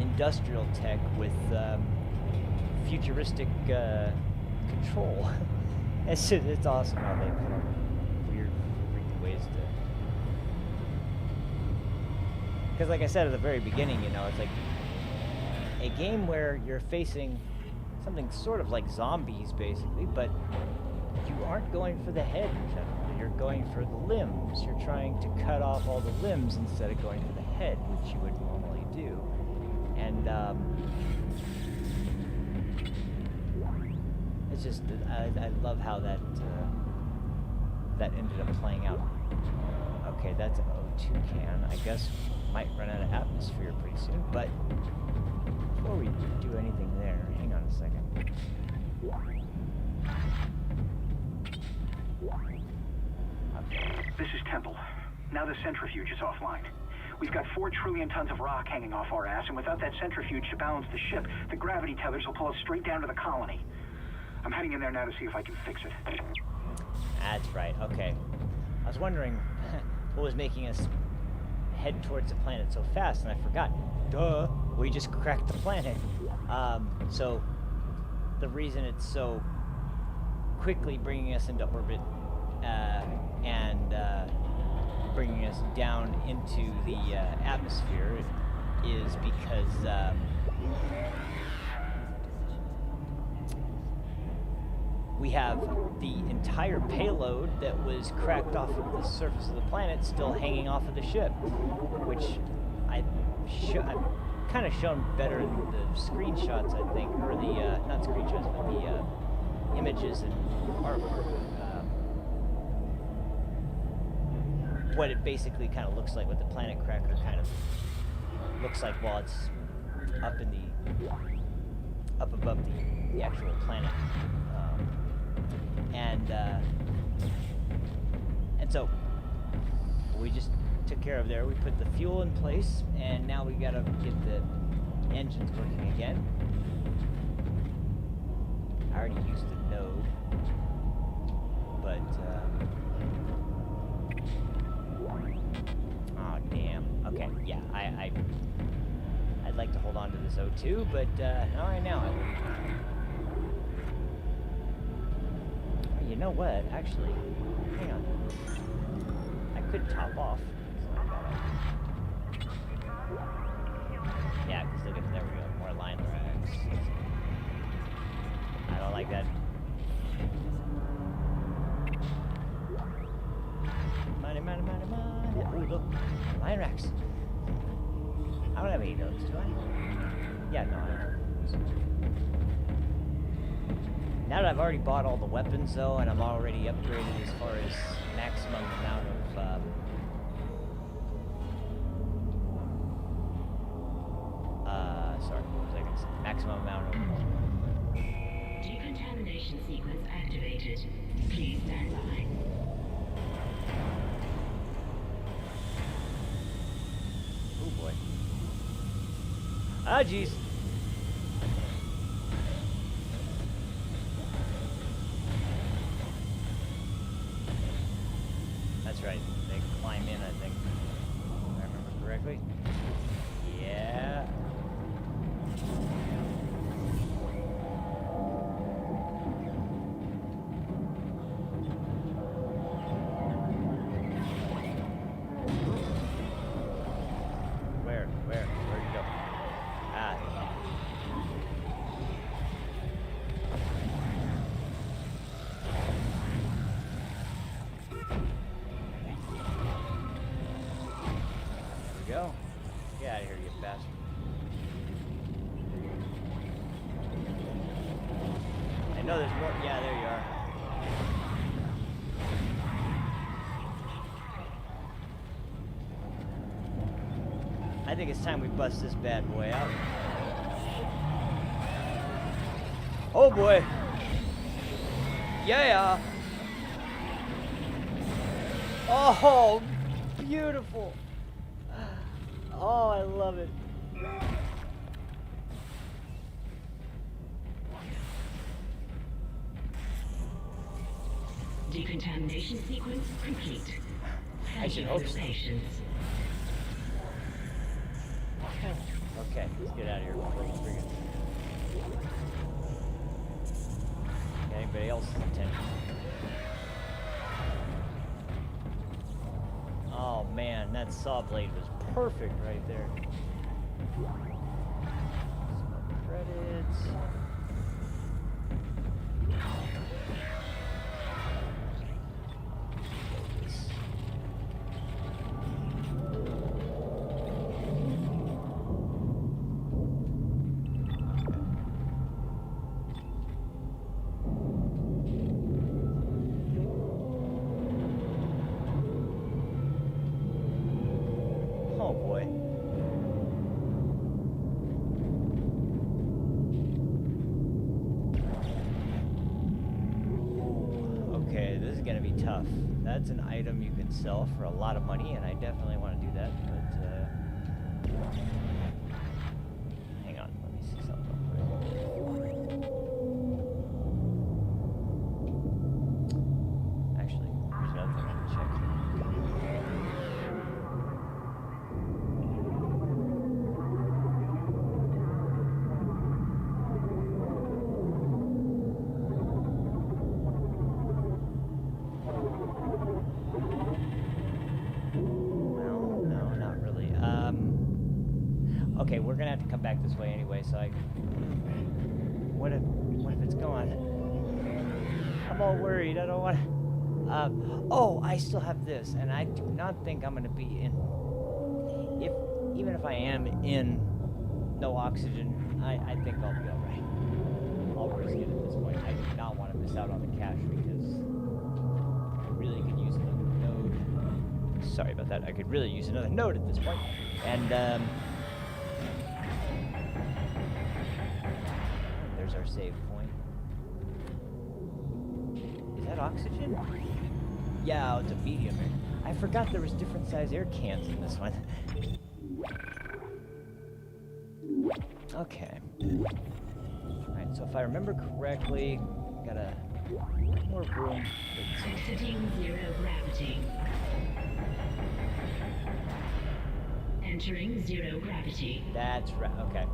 industrial tech with futuristic control. It's awesome how they put up weird, freaky ways to. Because, like I said at the very beginning, you know, it's like a game where you're facing something sort of like zombies, basically, but you aren't going for the head generally. You're going for the limbs. You're trying to cut off all the limbs instead of going for the head, which you would normally do. And it's just I love how that ended up playing out. Okay, that's an O2 can. I guess might run out of atmosphere pretty soon. But before we do anything there, hang on a second. This is Temple. Now the centrifuge is offline. We've got 4 trillion tons of rock hanging off our ass, and without that centrifuge to balance the ship, the gravity tethers will pull us straight down to the colony. I'm heading in there now to see if I can fix it. That's right, okay. I was wondering what was making us head towards the planet so fast, and I forgot. Duh, we just cracked the planet. So the reason it's so quickly bringing us into orbit and bringing us down into the atmosphere is because we have the entire payload that was cracked off of the surface of the planet still hanging off of the ship, which I've kind of shown better in the screenshots, I think, or the, not screenshots, but the images and artwork. What it basically kind of looks like, what the planet cracker kind of looks like while it's up above the actual planet. And so we just took care of there. We put the fuel in place, and now we gotta get the engines working again. I already used the node, but oh damn. Okay, yeah, I'd like to hold on to this O2, but not right now. I wouldn't. You know what? Actually, hang on. I could top off. Yeah, because look at, there we go. More line racks. I don't like that. Money, money, money, money. Ooh, look. Line racks. I don't have any of those, do I? Yeah, no, I don't. Now that I've already bought all the weapons, though, and I'm already upgraded as far as maximum amount of, sorry, what was I going to say? Maximum amount of... Decontamination sequence activated. Please stand by. Oh, boy. Ah, jeez. That's right. They climb in, I think. If I remember correctly. Yeah. Where'd you go? Ah. Go. Get out of here, you bastard. I know there's more. Yeah, there you are. I think it's time we bust this bad boy out. Oh boy. Yeah. Oh, beautiful. Oh, I love it. Decontamination sequence complete. I should hope so. Patience. Okay, let's get out of here before we forget. Anybody else's attention? Oh man, that saw blade was perfect right there. Some credits. Oh boy. Okay, this is gonna be tough. That's an item you can sell for a lot of money, and I definitely want to do that, but hang on, let me see something real quick. Actually, there's another thing I can check. Okay, we're gonna have to come back this way anyway, so what if it's gone? I'm all worried. I don't want to. Oh, I still have this, and I do not think I'm gonna be in. Even if I am in no oxygen, I think I'll be all right. I'll risk it at this point. I do not want to miss out on the cash because I really could use another node. Sorry about that. I could really use another node at this point, and there's our save point. Is that oxygen? Yeah, it's a medium. I forgot there was different size air cans in this one. Okay. Alright, so if I remember correctly, got a more room. Exiting 0 gravity. Entering 0 gravity. That's right, okay.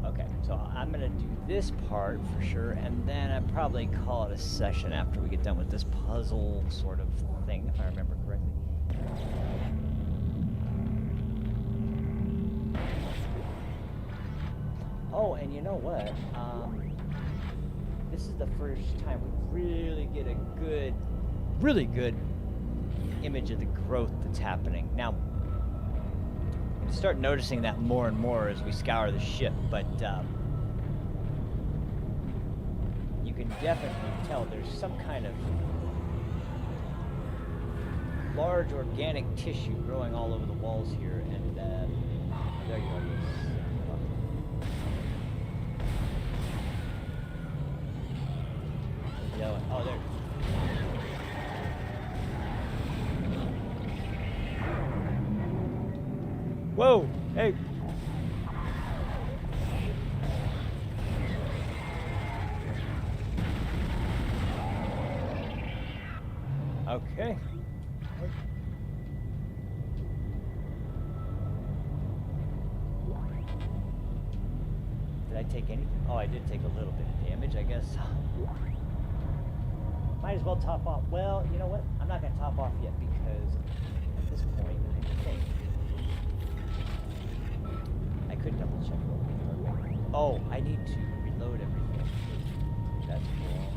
Okay, so I'm gonna do this part for sure, and then I'd probably call it a session after we get done with this puzzle sort of thing, if I remember correctly. Oh, and you know what? This is the first time we really get a really good image of the growth that's happening. Now, we start noticing that more and more as we scour the ship, but you can definitely tell there's some kind of large organic tissue growing all over the walls here, and there you are. Oh, there. Whoa! Hey! Okay. Did I take any? Oh, I did take a little bit of damage, I guess. Might as well top off. Well, you know what? I'm not going to top off yet because at this point, I think I could double check what we are. Oh, I need to reload everything. That's cool.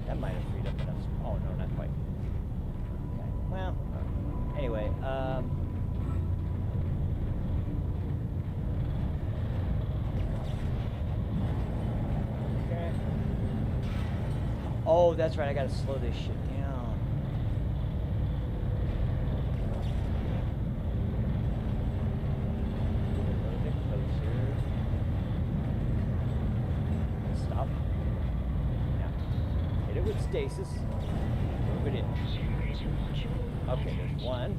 That might have freed up enough. Oh, no, not quite. Okay. Well, anyway, oh, that's right, I gotta slow this shit down. A little bit closer. Stop. Now, hit it with stasis. Move it in. Okay, there's one.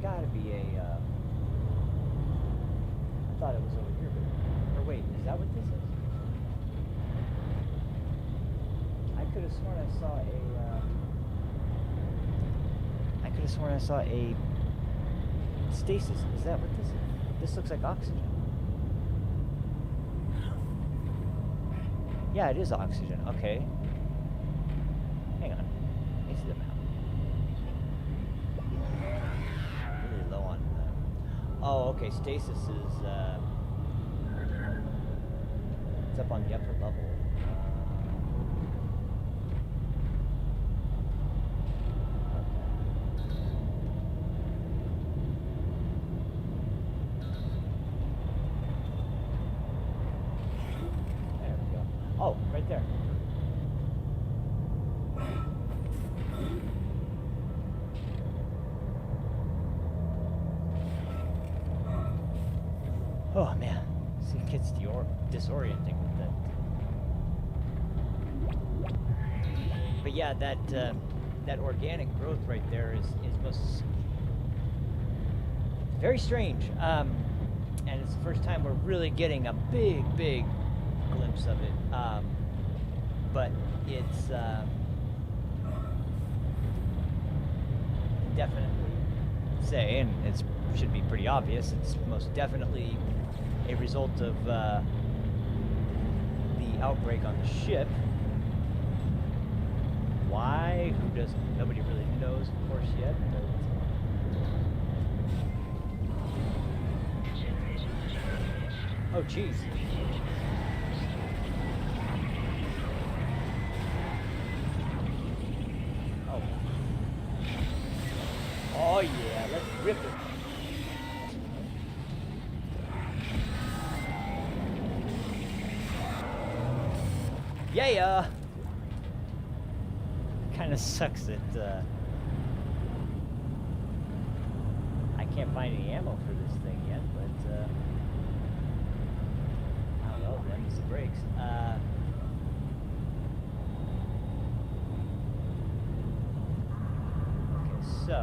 Gotta be a, I thought it was over here, but, or wait, is that what this is? I could have sworn I saw a stasis. Is that what this is? This looks like oxygen. Yeah, it is oxygen, okay. Hang on, let me see the map. Oh, okay, stasis is, it's up on the upper level. There we go. Oh, right there. Oh man, see, it gets disorienting with that. But yeah, that organic growth right there is most very strange. And it's the first time we're really getting a big glimpse of it. But it's definitely say, and it should be pretty obvious, it's most definitely a result of the outbreak on the ship. Why? Who doesn't? Nobody really knows, of course, yet. But oh, jeez. Oh. Oh yeah, let's rip it. Yeah. Kind of sucks that I can't find any ammo for this thing yet, but I don't know, them's the brakes. Okay, so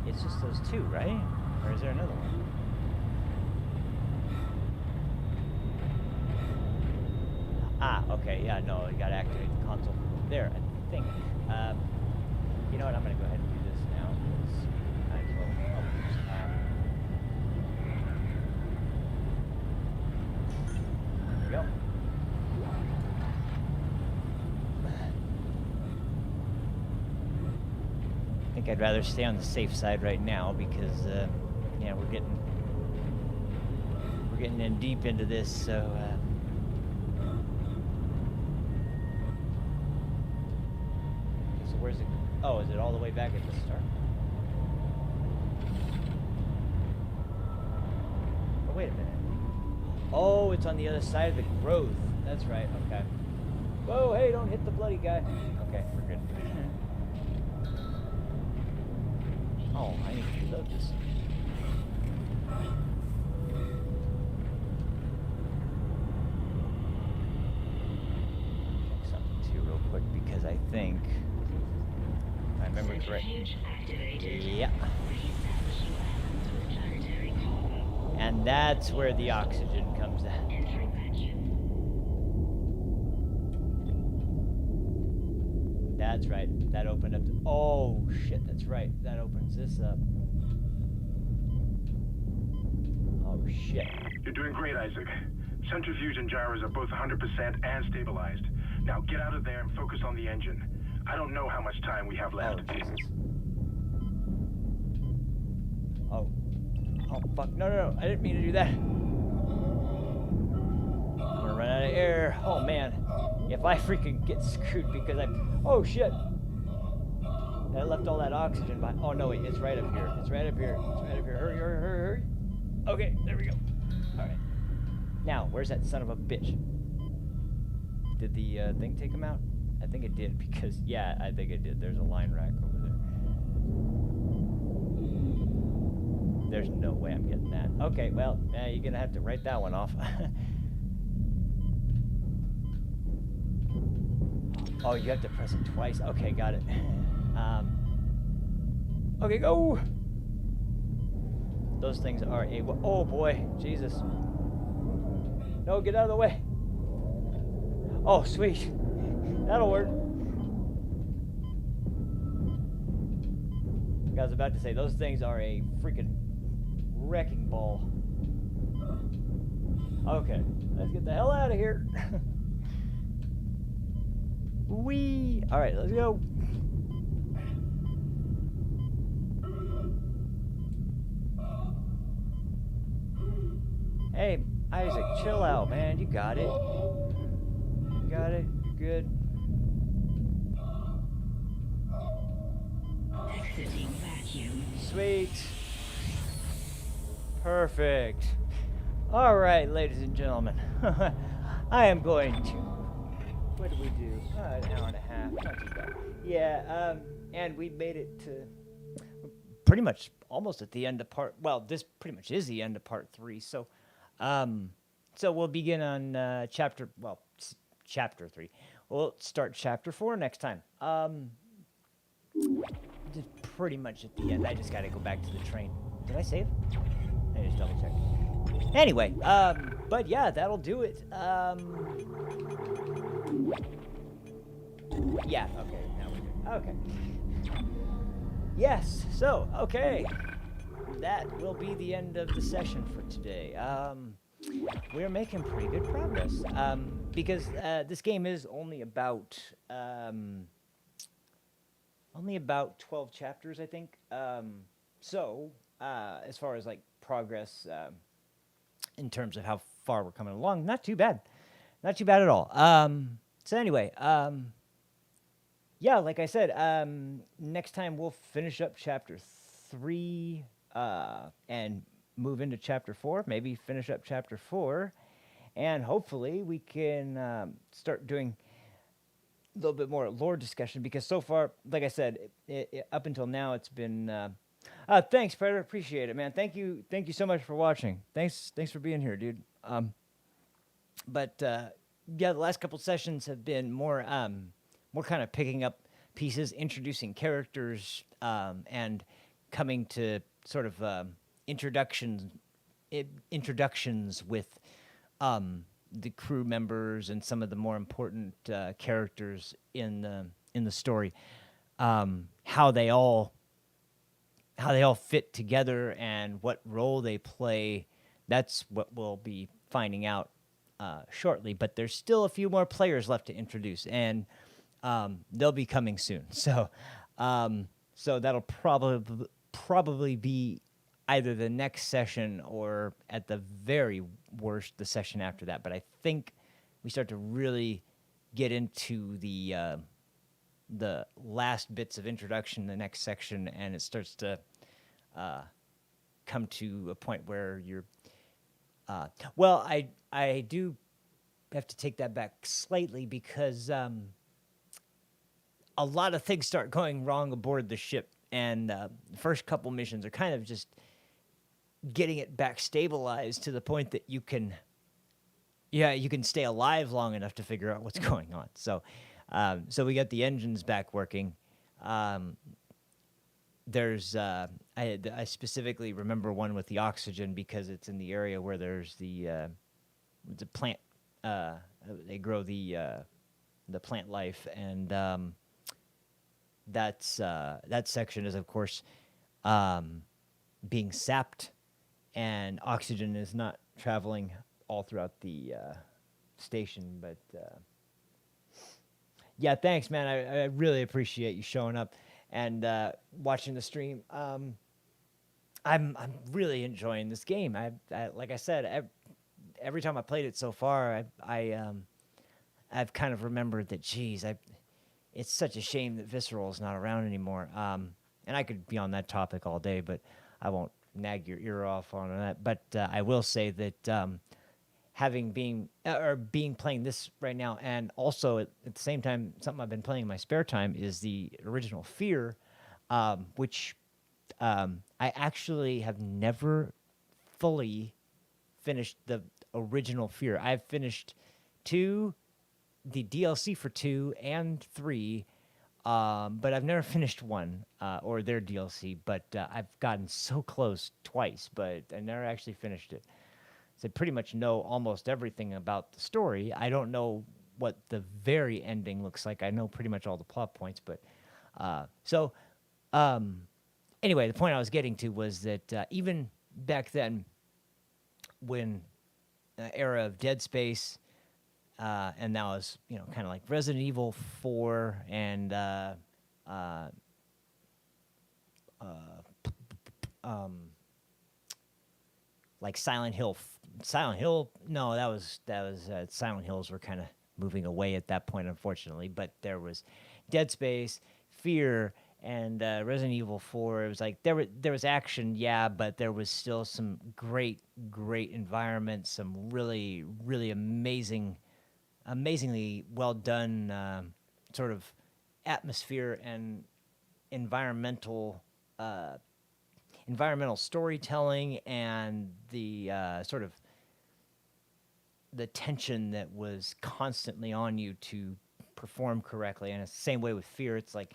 it's just those two, right? Or is there another one? Ah, okay, yeah, no, you gotta activate the console there, I think. You know what, I'm gonna go ahead and do this now, because I might as well. Oh, there we go. I think I'd rather stay on the safe side right now, because, yeah, we're getting in deep into this, so, where's it? Oh, is it all the way back at the start? Oh, wait a minute. Oh, it's on the other side of the growth. That's right, okay. Whoa, hey, don't hit the bloody guy. Okay, we're good. Oh, I need to reload this. Check something too real quick, because I think... I remember correctly. Yeah. And that's where the oxygen comes in. That's right. That opened up. Oh, shit. That's right. That opens this up. Oh, shit. You're doing great, Isaac. Centrifuge and gyros are both 100% and stabilized. Now get out of there and focus on the engine. I don't know how much time we have left. Oh, Jesus. Oh. Oh, fuck. No. I didn't mean to do that. I'm gonna run out of air. Oh, man. If I freaking get screwed because oh, shit. I left all that oxygen behind. Oh, no, wait. It's right up here. It's right up here. Hurry. Okay, there we go. All right. Now, where's that son of a bitch? Did the thing take him out? I think it did, because, yeah, I think it did. There's a line rack over there. There's no way I'm getting that. Okay, well, you're going to have to write that one off. Oh, you have to press it twice. Okay, got it. Okay, go! Those things are a... Oh, boy. Jesus. No, get out of the way. Oh, sweet. That'll work. I was about to say, those things are a freaking wrecking ball. Okay, let's get the hell out of here. Whee! Alright, let's go. Hey, Isaac, chill out, man. You got it. You got it. You're good. Exiting vacuum. Sweet. Perfect. All right, ladies and gentlemen. I am going to... What did we do? An hour and a half. Not too bad. Yeah, and we made it to... Pretty much almost at the end of part... Well, this pretty much is the end of part 3, so... So we'll begin on chapter 3. We'll start chapter 4 next time. Just pretty much at the end. I just gotta go back to the train. Did I save? I just double check. Anyway, but yeah, that'll do it. Yeah. Okay. Now we're good. Okay. Yes. So okay. That will be the end of the session for today. We're making pretty good progress. Because this game is only about 12 chapters, I think. So, as far as like progress in terms of how far we're coming along, not too bad. Not too bad at all. So anyway, yeah, like I said, next time we'll finish up chapter 3 and move into chapter 4, maybe finish up chapter 4, and hopefully we can start doing a little bit more lore discussion, because so far, like I said, up until now, it's been. Thanks, Predator. Appreciate it, man. Thank you so much for watching. Thanks for being here, dude. But yeah, the last couple sessions have been more kind of picking up pieces, introducing characters, and coming to sort of introductions with the crew members and some of the more important characters in the story, how they all fit together and what role they play. That's what we'll be finding out shortly. But there's still a few more players left to introduce, and they'll be coming soon. So that'll probably be either the next session or at the very worst the session after that. But I think we start to really get into the last bits of introduction in the next section, and it starts to come to a point where you're well, I do have to take that back slightly, because a lot of things start going wrong aboard the ship, and the first couple missions are kind of just getting it back stabilized to the point that you can stay alive long enough to figure out what's going on. So we got the engines back working. There's I specifically remember one with the oxygen, because it's in the area where there's the plant. They grow the plant life, and that section is, of course, being sapped, and oxygen is not traveling all throughout the station. But yeah, thanks, man. I really appreciate you showing up and watching the stream. I'm really enjoying this game. I like I said, every time I played it so far, I've kind of remembered that, geez, it's such a shame that Visceral is not around anymore. And I could be on that topic all day, but I won't nag your ear off on that. But I will say that being playing this right now, and also at the same time, something I've been playing in my spare time is the original Fear, which I actually have never fully finished the original Fear. I've finished the DLC for 2 and 3, but I've never finished 1 or their DLC. But I've gotten so close twice, but I never actually finished it. So I pretty much know almost everything about the story. I don't know what the very ending looks like. I know pretty much all the plot points, but anyway, the point I was getting to was that even back then, when era of Dead Space, and that was, kind of like Resident Evil 4 and like Silent Hill. No, that was Silent Hills were kind of moving away at that point, unfortunately. But there was Dead Space, Fear, and Resident Evil 4. It was like there was action, yeah, but there was still some great environments, some really amazingly well done sort of atmosphere and environmental storytelling, and the sort of the tension that was constantly on you to perform correctly. And it's the same way with Fear. It's like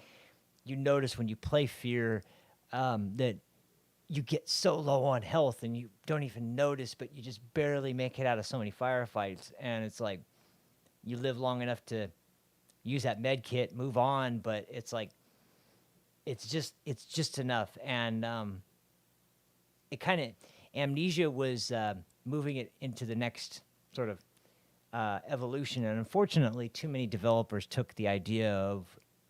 you notice when you play Fear that you get so low on health and you don't even notice, but you just barely make it out of so many firefights. And it's like you live long enough to, use that med kit, move on. But it's like, it's just enough. And it kind of, Amnesia was moving it into the next sort of evolution. And unfortunately, too many developers took the idea of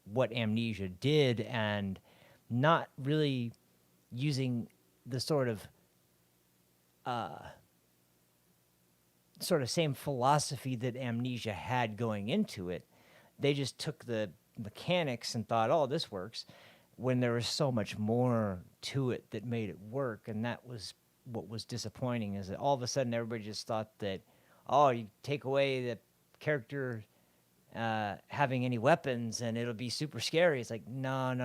what Amnesia did and not really using the sort of same philosophy that Amnesia had going into it. They just took the mechanics and thought, oh, this works, when there was so much more to it that made it work. And that was what was disappointing, is that all of a sudden everybody just thought that, oh, you take away the character having any weapons and it'll be super scary. It's like, no.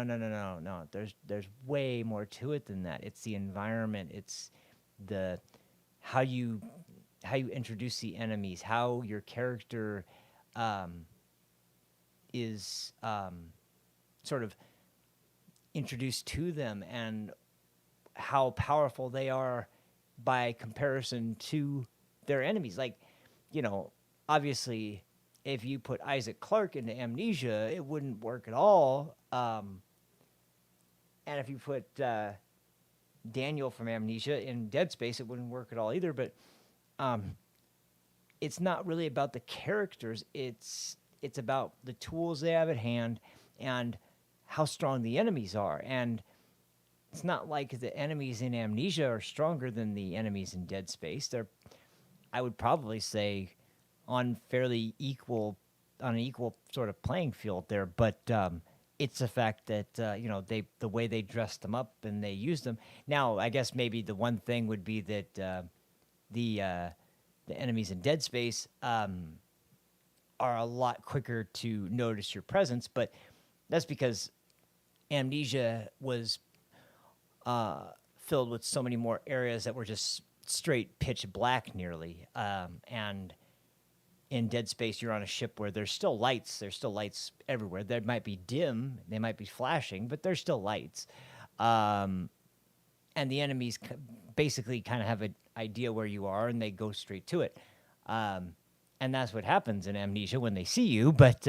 There's way more to it than that. It's the environment. It's the how you introduce the enemies, how your character is sort of introduced to them, and how powerful they are by comparison to their enemies. Like, obviously, if you put Isaac Clarke into Amnesia, it wouldn't work at all. And if you put Daniel from Amnesia in Dead Space, it wouldn't work at all either. But it's not really about the characters. It's about the tools they have at hand and how strong the enemies are. And it's not like the enemies in Amnesia are stronger than the enemies in Dead Space. They're, I would probably say, on an equal sort of playing field there. But it's the fact that the way they dressed them up and they used them. Now, I guess maybe the one thing would be that the enemies in Dead Space are a lot quicker to notice your presence, but that's because Amnesia was filled with so many more areas that were just straight pitch black nearly. And in Dead Space, you're on a ship where there's still lights. There's still lights everywhere. They might be dim, they might be flashing, but there's still lights. And the enemies basically kind of have an idea where you are, and they go straight to it. And that's what happens in Amnesia when they see you, but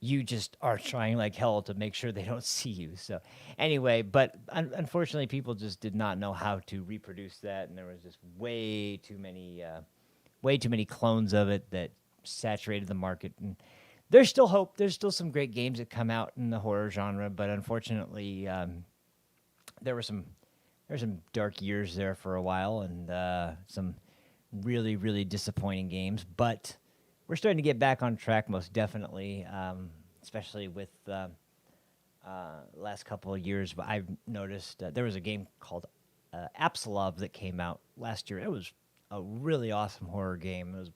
you just are trying like hell to make sure they don't see you. So anyway, but unfortunately, people just did not know how to reproduce that, and there was just way too many clones of it that saturated the market. And there's still hope. There's still some great games that come out in the horror genre, but unfortunately, there were some dark years there for a while, and some really, really disappointing games. But we're starting to get back on track, most definitely, especially with last couple of years. But I've noticed there was a game called Apsilov that came out last year. It was a really awesome horror game. It was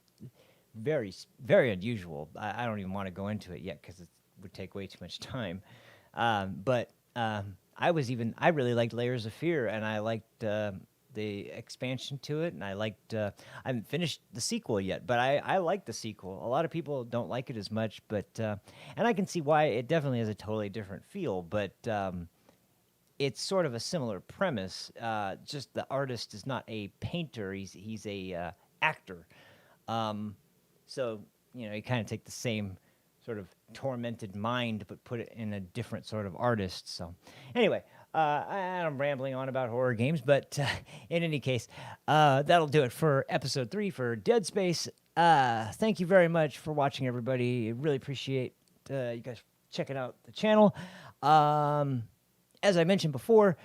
very, very unusual. I don't even want to go into it yet because it would take way too much time. But I really liked Layers of Fear, and I liked the expansion to it, and I liked. I haven't finished the sequel yet, but I like the sequel. A lot of people don't like it as much, but and I can see why. It definitely has a totally different feel, but it's sort of a similar premise. Just the artist is not a painter; he's a actor. So you kind of take the same sort of tormented mind, but put it in a different sort of artist. So anyway. I'm rambling on about horror games, but in any case, that'll do it for episode 3 for Dead Space. Thank you very much for watching, everybody. I really appreciate you guys checking out the channel. As I mentioned before,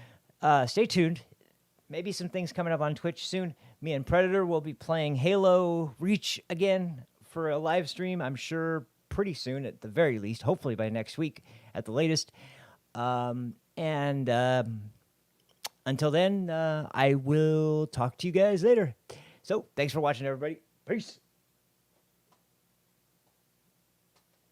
stay tuned. Maybe some things coming up on Twitch soon. Me and Predator will be playing Halo Reach again for a live stream, I'm sure pretty soon at the very least, hopefully by next week at the latest. And until then, I will talk to you guys later. So thanks for watching, everybody. Peace.